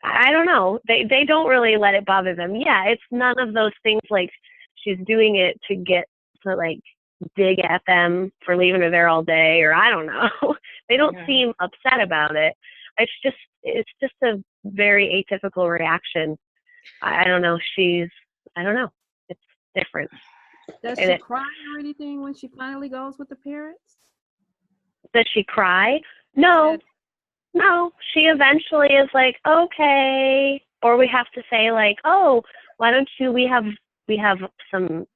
[SPEAKER 5] I don't know. They don't really let it bother them. Yeah, it's none of those things like she's doing it to like dig at them for leaving her there all day, or I don't know. They don't seem upset about it. It's just a very atypical reaction. I don't know. I don't know. It's different.
[SPEAKER 4] Does she cry or anything when she finally goes with the parents?
[SPEAKER 5] Does she cry? No. No. She eventually is like, okay. Or we have to say like, oh, why don't you, we have some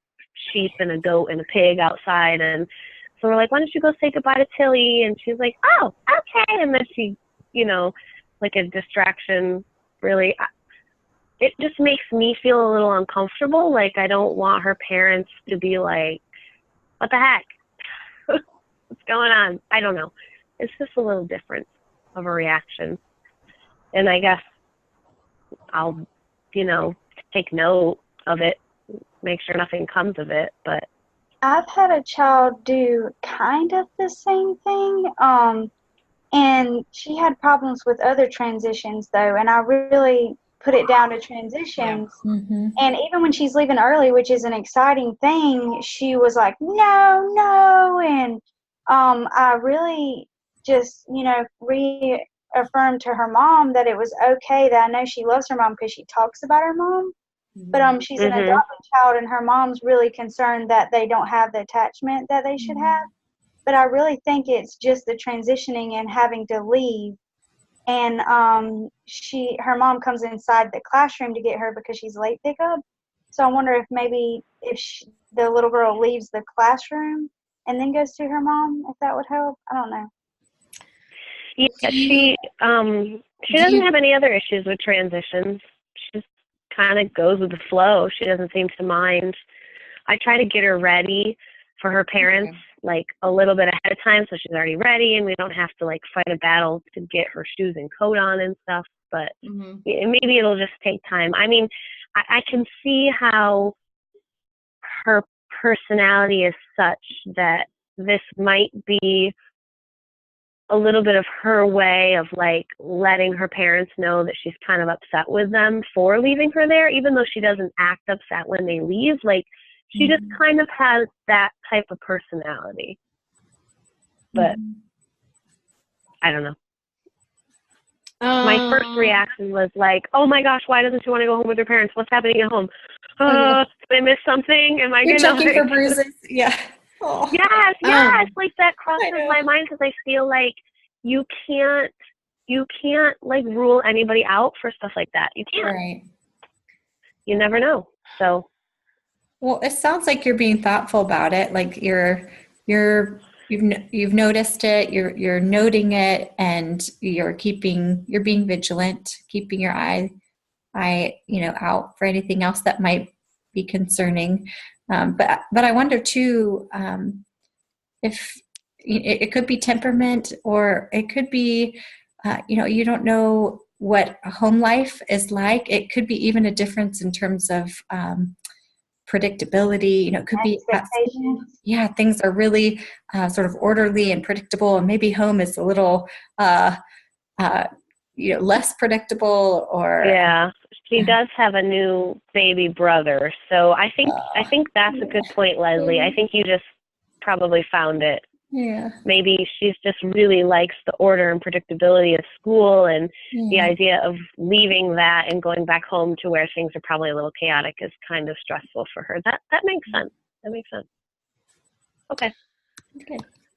[SPEAKER 5] sheep and a goat and a pig outside, and so we're like, why don't you go say goodbye to Tilly? And she's like, oh, okay. And then she, like a distraction, really. It just makes me feel a little uncomfortable. Like, I don't want her parents to be like, what the heck? What's going on? I don't know. It's just a little different of a reaction. And I guess I'll, take note of it, make sure nothing comes of it. But
[SPEAKER 7] I've had a child do kind of the same thing. And she had problems with other transitions, though, and I really put it down to transitions.
[SPEAKER 8] Yeah. Mm-hmm.
[SPEAKER 7] And even when she's leaving early, which is an exciting thing, she was like, no. And I really just, reaffirmed to her mom that it was okay, that I know she loves her mom because she talks about her mom. But she's an adopted child, and her mom's really concerned that they don't have the attachment that they should have. But I really think it's just the transitioning and having to leave. And her mom comes inside the classroom to get her because she's late pickup. So I wonder if maybe the little girl leaves the classroom and then goes to her mom, if that would help. I don't know.
[SPEAKER 5] Yeah, she doesn't have any other issues with transitions. She just kind of goes with the flow. She doesn't seem to mind. I try to get her ready for her parents, like a little bit ahead of time, so she's already ready, and we don't have to like fight a battle to get her shoes and coat on and stuff. But maybe it'll just take time. I mean, I can see how her personality is such that this might be a little bit of her way of like letting her parents know that she's kind of upset with them for leaving her there, even though she doesn't act upset when they leave. Like, she just kind of has that type of personality. But I don't know. My first reaction was like, oh my gosh, why doesn't she want to go home with her parents? What's happening at home? Did I miss something? Am I
[SPEAKER 8] You're
[SPEAKER 5] gonna
[SPEAKER 8] checking for bruises. Yeah. Oh.
[SPEAKER 5] Yes, like that crosses my mind, because I feel like you can't like rule anybody out for stuff like that. You can't.
[SPEAKER 8] Right.
[SPEAKER 5] You never know. So.
[SPEAKER 8] Well, it sounds like you're being thoughtful about it. Like you've noticed it. You're noting it, and you're being vigilant, keeping your eye out for anything else that might be concerning. But I wonder too, if it could be temperament, or it could be, you don't know what home life is like. It could be even a difference in terms of predictability. It could be, things are really sort of orderly and predictable, and maybe home is a little, less predictable. Or
[SPEAKER 5] yeah, she does have a new baby brother, so I think that's a good point, Leslie. I think you just probably found it.
[SPEAKER 8] Yeah.
[SPEAKER 5] Maybe she's just really likes the order and predictability of school, and the idea of leaving that and going back home to where things are probably a little chaotic is kind of stressful for her. That makes sense. That makes sense. Okay.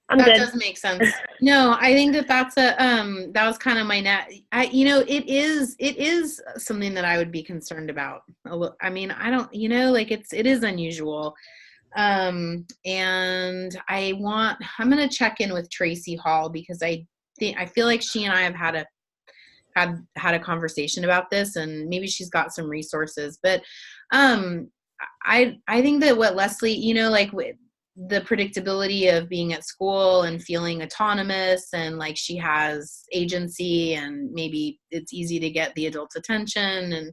[SPEAKER 5] I'm
[SPEAKER 2] that
[SPEAKER 5] good.
[SPEAKER 2] does make sense. No, I think that's that was kind of my net. It is something that I would be concerned about. I mean, I don't, it is unusual. And I'm going to check in with Tracy Hall, because I feel like she and I have had a conversation about this, and maybe she's got some resources, but, I think that what Leslie, with the predictability of being at school and feeling autonomous, and like she has agency, and maybe it's easy to get the adult's attention, and,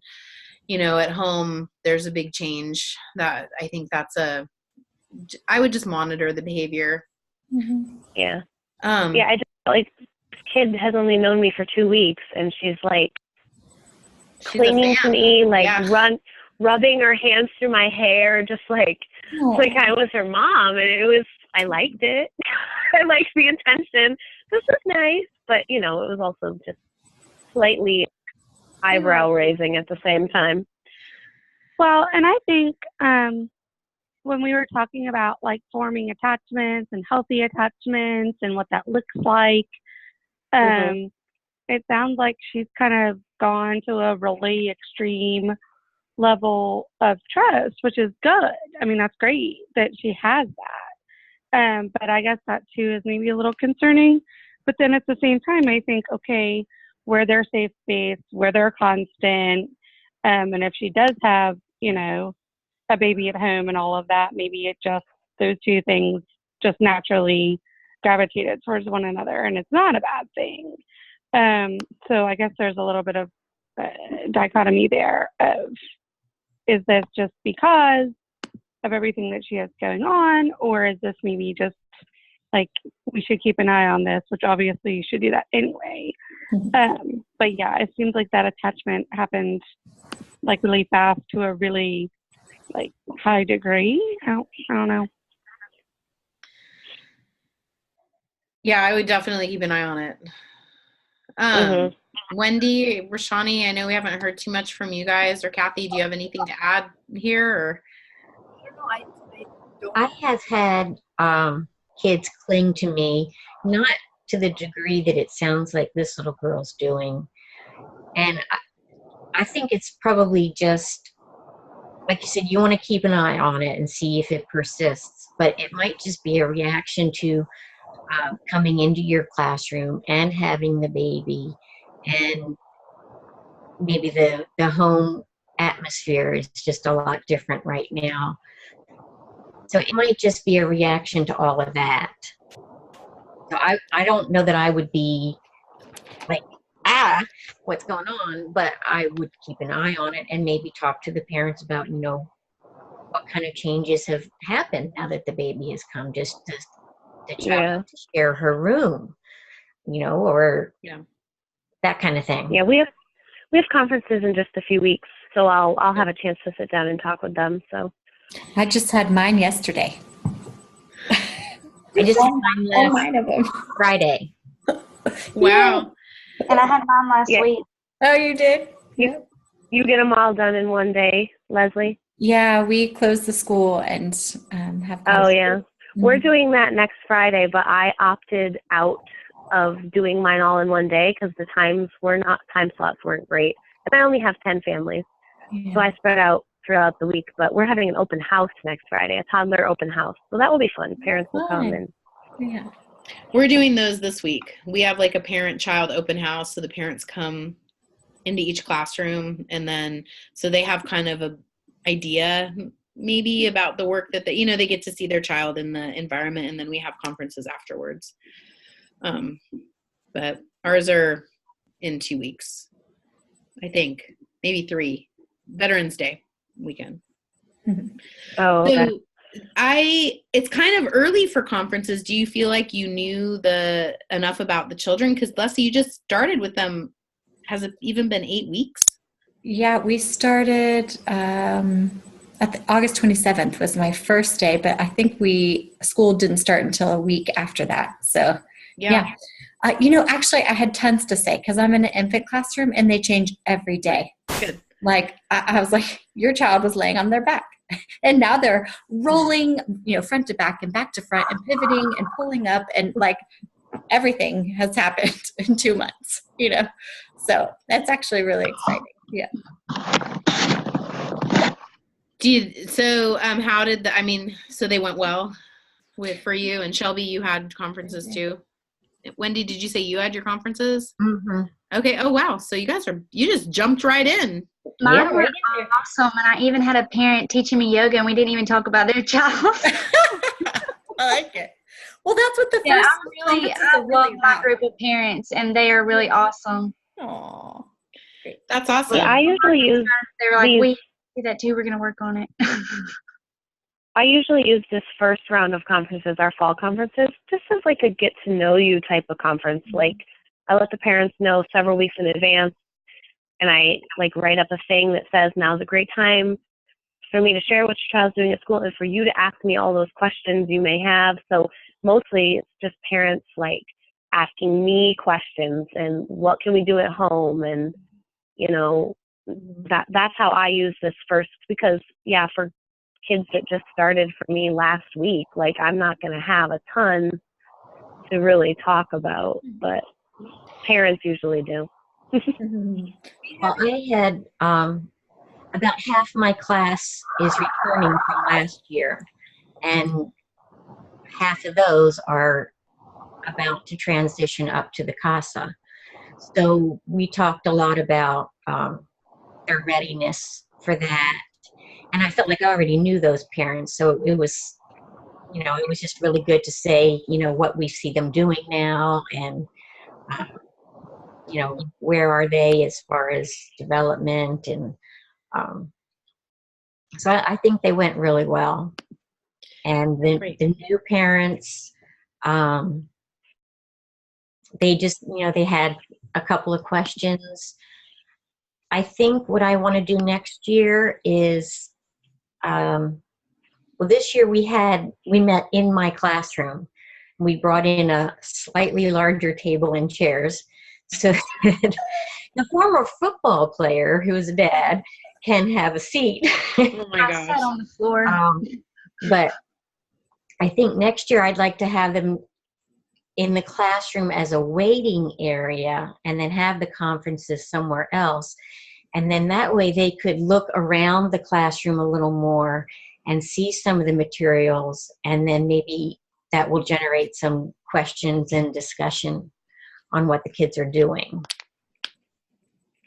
[SPEAKER 2] at home there's a big change. That I think I would just monitor the behavior.
[SPEAKER 8] Mm-hmm.
[SPEAKER 5] Yeah. I just like, this kid has only known me for 2 weeks, and she's like clinging to me, like rubbing her hands through my hair, just like I was her mom. And I liked it. I liked the intention. This was nice, but it was also just slightly eyebrow raising at the same time.
[SPEAKER 9] Well, and I think, when we were talking about like forming attachments and healthy attachments and what that looks like, it sounds like she's kind of gone to a really extreme level of trust, which is good. I mean, that's great that she has that. But I guess that too is maybe a little concerning. But then at the same time, I think, okay, where they're safe space, where they're constant, and if she does have, a baby at home and all of that, maybe it just, those two things just naturally gravitated towards one another, and it's not a bad thing. So I guess there's a little bit of dichotomy there of, is this just because of everything that she has going on, or is this maybe just like, we should keep an eye on this, which obviously you should do that anyway. But yeah, it seems like that attachment happened like really fast to a really like high degree. I don't know.
[SPEAKER 2] Yeah, I would definitely keep an eye on it. Wendy, Rashani, I know we haven't heard too much from you guys, or Kathy, do you have anything to add here? Or?
[SPEAKER 10] I have had kids cling to me, not to the degree that it sounds like this little girl's doing. And I think it's probably just, like you said, you want to keep an eye on it and see if it persists. But it might just be a reaction to coming into your classroom and having the baby, and maybe the home atmosphere is just a lot different right now. So it might just be a reaction to all of that. So I don't know that I would be like, what's going on? But I would keep an eye on it and maybe talk to the parents about, what kind of changes have happened now that the baby has come, just the child to share her room, or that kind of thing.
[SPEAKER 5] Yeah, we have conferences in just a few weeks, so I'll have a chance to sit down and talk with them. So
[SPEAKER 8] I just had mine yesterday.
[SPEAKER 10] I just had mine last Friday.
[SPEAKER 2] Wow.
[SPEAKER 7] And I had mine last week.
[SPEAKER 8] Oh, you did?
[SPEAKER 5] Yeah. You get them all done in one day, Leslie?
[SPEAKER 8] Yeah, we closed the school and have.
[SPEAKER 5] Oh, yeah. We're doing that next Friday, but I opted out of doing mine all in one day because the time slots weren't great. And I only have 10 families. So I spread out throughout the week, but we're having an open house next Friday, a toddler open house. So that will be fun. Parents will come and
[SPEAKER 2] we're doing those this week. We have like a parent-child open house, so the parents come into each classroom, and then so they have kind of a idea maybe about the work that they, they get to see their child in the environment, and then we have conferences afterwards. But ours are in 2 weeks, I think, maybe 3. Veterans Day weekend.
[SPEAKER 5] Oh, okay.
[SPEAKER 2] So it's kind of early for conferences. Do you feel like you knew enough about the children? Because Leslie, you just started with them. Has it even been 8 weeks?
[SPEAKER 8] Yeah, we started August 27th was my first day, but I think school didn't start until a week after that. So yeah. Actually, I had tons to say because I'm in an infant classroom and they change every day.
[SPEAKER 2] Good.
[SPEAKER 8] Like I was like, your child was laying on their back, and now they're rolling, front to back and back to front and pivoting and pulling up, and like everything has happened in 2 months. So that's actually really exciting. Yeah.
[SPEAKER 2] So they went well for you, and Shelby, you had conferences too. Wendy, did you say you had your conferences?
[SPEAKER 10] Mm-hmm.
[SPEAKER 2] Okay. Oh, wow. So you just jumped right in.
[SPEAKER 7] Mine were awesome, and I even had a parent teaching me yoga, and we didn't even talk about their child.
[SPEAKER 8] I like it. Well, that's what
[SPEAKER 7] I love my group of parents, and they are really awesome.
[SPEAKER 8] Aww.
[SPEAKER 2] That's awesome.
[SPEAKER 5] Yeah, I usually use.
[SPEAKER 7] They're like, we do that too. We're going to work on it.
[SPEAKER 5] I usually use this first round of conferences, our fall conferences, just as like a get to know you type of conference. Like I let the parents know several weeks in advance, and I like write up a thing that says now's a great time for me to share what your child's doing at school and for you to ask me all those questions you may have. So mostly it's just parents like asking me questions and what can we do at home, and that's how I use this first, because for kids that just started for me last week, like I'm not going to have a ton to really talk about, but parents usually do.
[SPEAKER 10] Well, I had about half my class is returning from last year, and half of those are about to transition up to the CASA. So we talked a lot about their readiness for that. And I felt like I already knew those parents. So it was, it was just really good to say, what we see them doing now, and, where are they as far as development. And so I think they went really well. And the new parents, they just, they had a couple of questions. I think what I want to do next year is, this year we met in my classroom. We brought in a slightly larger table and chairs so that the former football player who is a dad can have a seat.
[SPEAKER 2] Oh my gosh.
[SPEAKER 7] I sat on the floor.
[SPEAKER 10] But I think next year I'd like to have them in the classroom as a waiting area and then have the conferences somewhere else. And then that way they could look around the classroom a little more and see some of the materials, and then maybe that will generate some questions and discussion on what the kids are doing.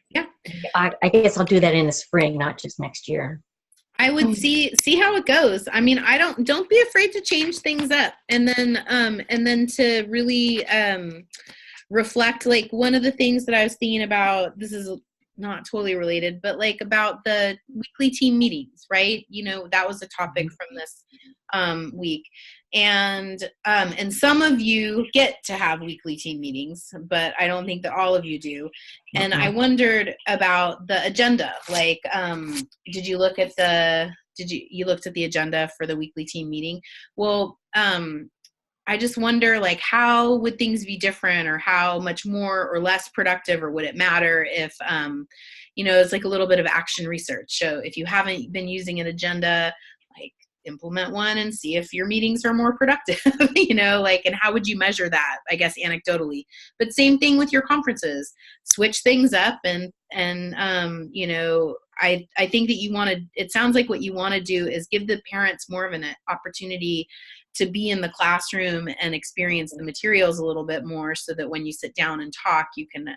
[SPEAKER 2] Yeah.
[SPEAKER 10] I guess I'll do that in the spring, not just next year.
[SPEAKER 2] I would see how it goes. I mean, don't be afraid to change things up, and then to really reflect. Like one of the things that I was thinking about, this is not totally related, but like about the weekly team meetings, right? That was a topic from this week. And some of you get to have weekly team meetings, but I don't think that all of you do. And I wondered about the agenda. Like, did you look at you looked at the agenda for the weekly team meeting? Well, I just wonder, like, how would things be different, or how much more or less productive, or would it matter if, it's like a little bit of action research. So if you haven't been using an agenda, like implement one and see if your meetings are more productive, and how would you measure that, I guess, anecdotally. But same thing with your conferences, switch things up and I think that it sounds like what you want to do is give the parents more of an opportunity to be in the classroom and experience the materials a little bit more, so that when you sit down and talk, you can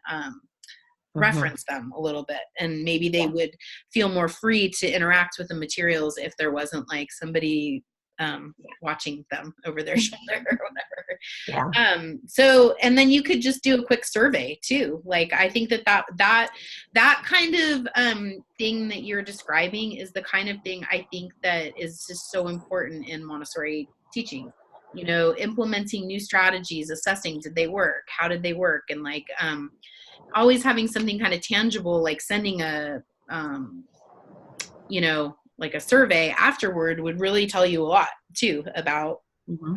[SPEAKER 2] reference them a little bit, and maybe they would feel more free to interact with the materials if there wasn't like somebody watching them over their shoulder or whatever.
[SPEAKER 10] Yeah.
[SPEAKER 2] So, and then you could just do a quick survey too. Like, I think that kind of thing that you're describing is the kind of thing I think that is just so important in Montessori teaching. You know, implementing new strategies, assessing, did they work? How did they work? And like, always having something kind of tangible, like sending a, you know, like a survey afterward would really tell you a lot too about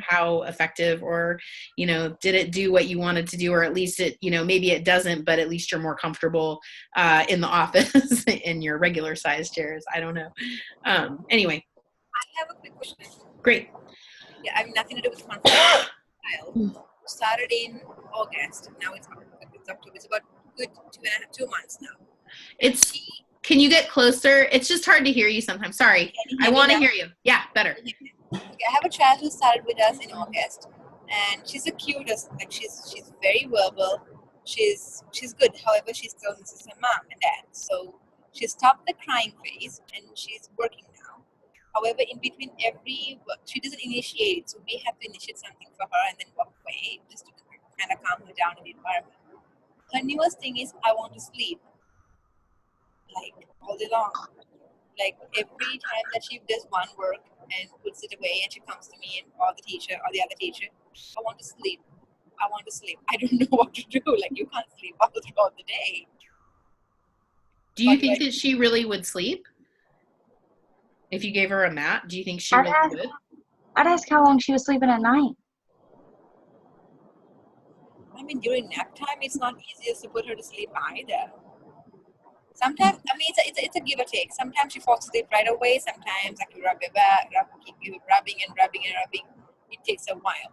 [SPEAKER 2] how effective, or, you know, did it do what you wanted to do, or at least it, you know, maybe it doesn't, but at least you're more comfortable in the office in your regular size chairs. I don't know. Anyway.
[SPEAKER 11] I have a quick question.
[SPEAKER 2] Great.
[SPEAKER 11] Yeah, I mean, nothing to do with confidence. Started in August. Now it's October. It's about good 2 months now.
[SPEAKER 2] Can you get closer? It's just hard to hear you sometimes. Sorry. I want to hear you. Yeah, better.
[SPEAKER 11] Okay, I have a child who started with us in August, and she's the cutest. Like she's very verbal. She's good. However, she still misses her mom and dad. So she stopped the crying phase, and she's working now. However, in between every work, she doesn't initiate it. So we have to initiate something for her and then walk away just to kind of calm her down in the environment. Her newest thing is, I want to sleep. Like all day long. Like every time that she does one work and puts it away and she comes to me or the teacher or the other teacher, I want to sleep. I want to sleep. I don't know what to do. Like, you can't sleep all throughout the day.
[SPEAKER 2] Do you think that she really would sleep? If you gave her a mat, do you think she really would?
[SPEAKER 7] I'd ask how long she was sleeping at night.
[SPEAKER 11] I mean, during nap time, it's not easiest to put her to sleep either. Sometimes, I mean, it's a give or take. Sometimes she falls asleep right away. Sometimes I can rub her back, keep you rubbing and rubbing and rubbing. It takes a while.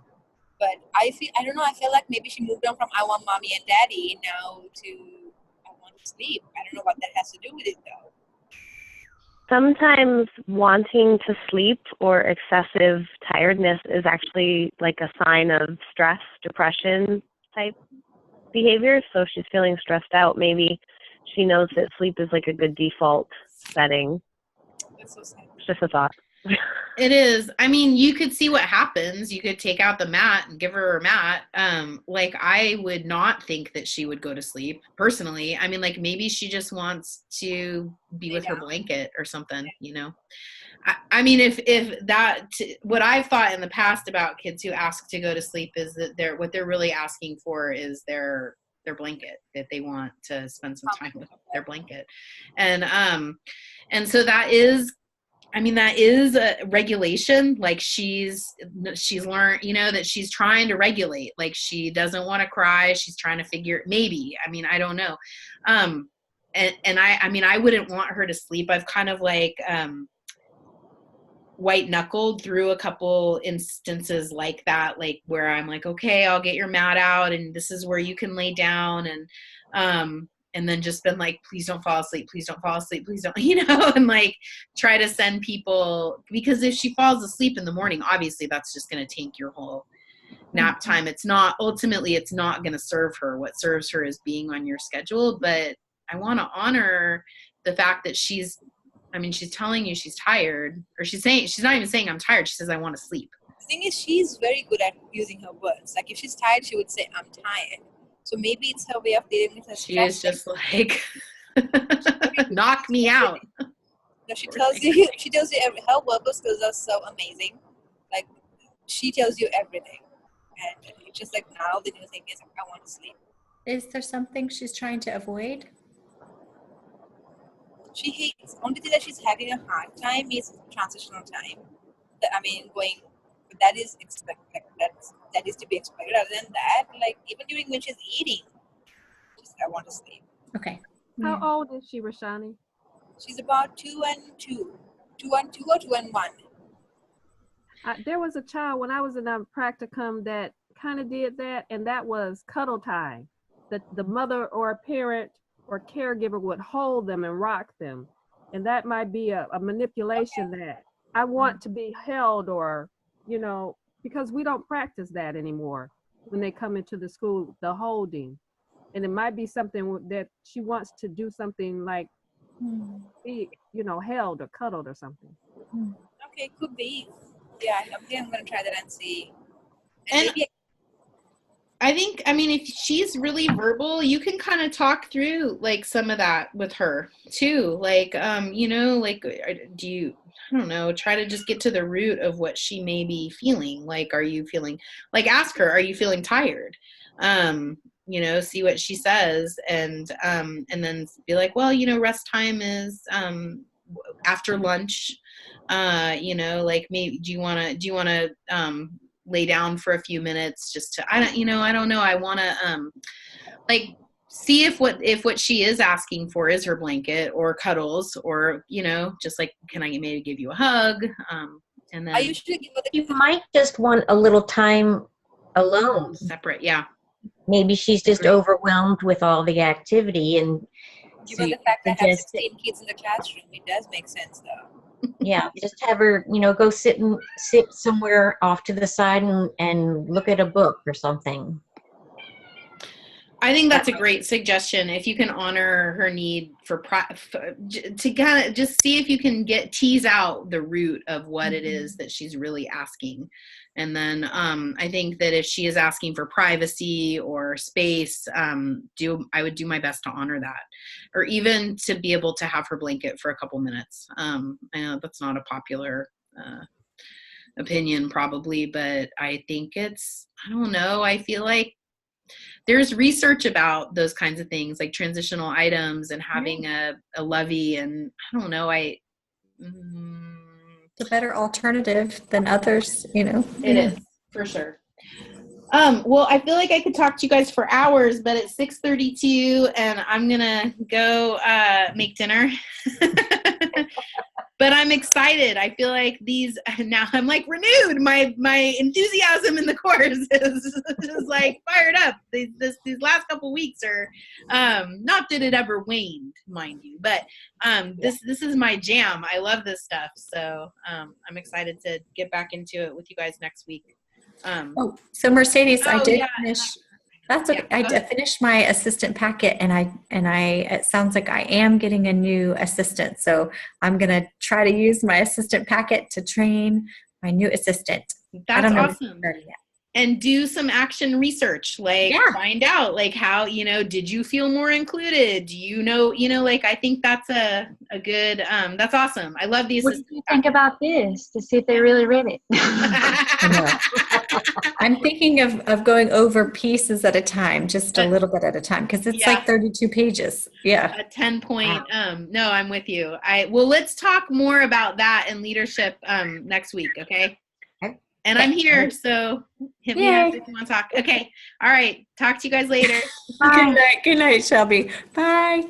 [SPEAKER 11] But I don't know, I feel like maybe she moved on from I want mommy and daddy now to I want to sleep. I don't know what that has to do with it though.
[SPEAKER 5] Sometimes wanting to sleep or excessive tiredness is actually like a sign of stress, depression type behavior. So if she's feeling stressed out, maybe she knows that sleep is like a good default setting.
[SPEAKER 11] That's so sad.
[SPEAKER 5] It's just a thought.
[SPEAKER 2] It is. I mean, you could see what happens. You could take out the mat and give her a mat. Like, I would not think that she would go to sleep personally. I mean, like, maybe she just wants to be with her blanket or something, you know? I mean, if that, what I've thought in the past about kids who ask to go to sleep is that what they're really asking for is their blanket, that they want to spend some time with their blanket. And so that is, I mean, that is a regulation. Like, she's learned, you know, that she's trying to regulate. Like, she doesn't want to cry. She's trying to figure, maybe, I mean, I don't know. And I mean, I wouldn't want her to sleep. I've kind of like, white knuckled through a couple instances like that, like where I'm like, okay, I'll get your mat out and this is where you can lay down. And then just been like, please don't fall asleep. Please don't fall asleep. Please don't, you know, and like try to send people, because if she falls asleep in the morning, obviously that's just going to tank your whole nap time. It's not, ultimately, it's not going to serve her. What serves her is being on your schedule. But I want to honor the fact that she's telling you she's tired, or she's not even saying I'm tired. She says, I want to sleep.
[SPEAKER 11] The thing is, she's very good at using her words. Like, if she's tired, she would say, I'm tired. So maybe it's her way of dealing with her stress.
[SPEAKER 2] She is just like, knock me out.
[SPEAKER 11] No, she tells you her verbal skills are so amazing. Like, she tells you everything. And it's just like, now the new thing is, I want to sleep.
[SPEAKER 8] Is there something she's trying to avoid?
[SPEAKER 11] She hates, only thing that she's having a hard time is transitional time. That is expected. That is to be expected. Other than that, like, even during when she's eating, I want to sleep.
[SPEAKER 8] Okay.
[SPEAKER 4] How old is she, Rashani?
[SPEAKER 11] She's about 2 and 2. 2 and 2 or 2 and 1.
[SPEAKER 4] There was a child when I was in a practicum that kind of did that, and that was cuddle time. That the mother or a parent or caregiver would hold them and rock them. And that might be a manipulation that I want to be held, or, you know, because we don't practice that anymore when they come into the school, the holding. and it might be something that she wants to do, something like be, you know, held or cuddled or something.
[SPEAKER 11] Okay, could be. Yeah, I think I'm gonna try that and see.
[SPEAKER 2] And
[SPEAKER 11] Maybe
[SPEAKER 2] I think, I mean, if she's really verbal, you can kind of talk through like some of that with her too. Like, you know, like, do you, I don't know, try to just get to the root of what she may be feeling. Like, are you feeling, like, ask her, are you feeling tired? You know, see what she says, and then be like, well, you know, rest time is after lunch. You know, like, maybe do you want to lay down for a few minutes just to, I don't know. I want to like see if what she is asking for is her blanket or cuddles, or, you know, just like, can I maybe give you a hug? And then
[SPEAKER 11] I usually give her
[SPEAKER 10] You might just want a little time alone.
[SPEAKER 2] separate. Yeah.
[SPEAKER 10] Maybe she's just
[SPEAKER 2] Agreed.
[SPEAKER 10] overwhelmed with all the activity, and
[SPEAKER 11] given
[SPEAKER 10] so
[SPEAKER 11] the fact that I have
[SPEAKER 10] suggest
[SPEAKER 11] 16 kids in the classroom, it does make sense though.
[SPEAKER 10] yeah, just have her, you know, go sit somewhere off to the side and look at a book or something.
[SPEAKER 2] I think that's a great suggestion. If you can honor her need to kind of just see if you can tease out the root of what it is that she's really asking. And then I think that if she is asking for privacy or space, I would do my best to honor that, or even to be able to have her blanket for a couple minutes. I know that's not a popular opinion probably, but I think I don't know, I feel like there's research about those kinds of things, like transitional items and having a lovey, and I don't know,
[SPEAKER 3] it's a better alternative than others, you know.
[SPEAKER 2] It is, for sure. Well, I feel like I could talk to you guys for hours, but it's 6:32 and I'm gonna go make dinner. But I'm excited. I feel like now I'm like renewed. My enthusiasm in the course is like fired up. These last couple weeks are, not that it ever waned, mind you, but this is my jam. I love this stuff. So I'm excited to get back into it with you guys next week.
[SPEAKER 3] So Mercedes, I did
[SPEAKER 2] yeah.
[SPEAKER 3] finish. That's okay.
[SPEAKER 2] Yeah,
[SPEAKER 3] I finished my assistant packet, and I it sounds like I am getting a new assistant. So I'm gonna try to use my assistant packet to train my new assistant.
[SPEAKER 2] That's awesome. And do some action research, like find out like how, you know, did you feel more included? Do you know, like, I think that's a good, that's awesome. I love these.
[SPEAKER 7] What do you think about this to see if they really read it?
[SPEAKER 3] I'm thinking of going over pieces at a time, just a little bit at a time, because it's like 32 pages. Yeah.
[SPEAKER 2] A 10-point. No, I'm with you. Well, let's talk more about that and leadership next week. Okay. And I'm here, so hit me up if you want to talk. Okay. All right. Talk to you guys later.
[SPEAKER 3] Good night, Shelby. Bye.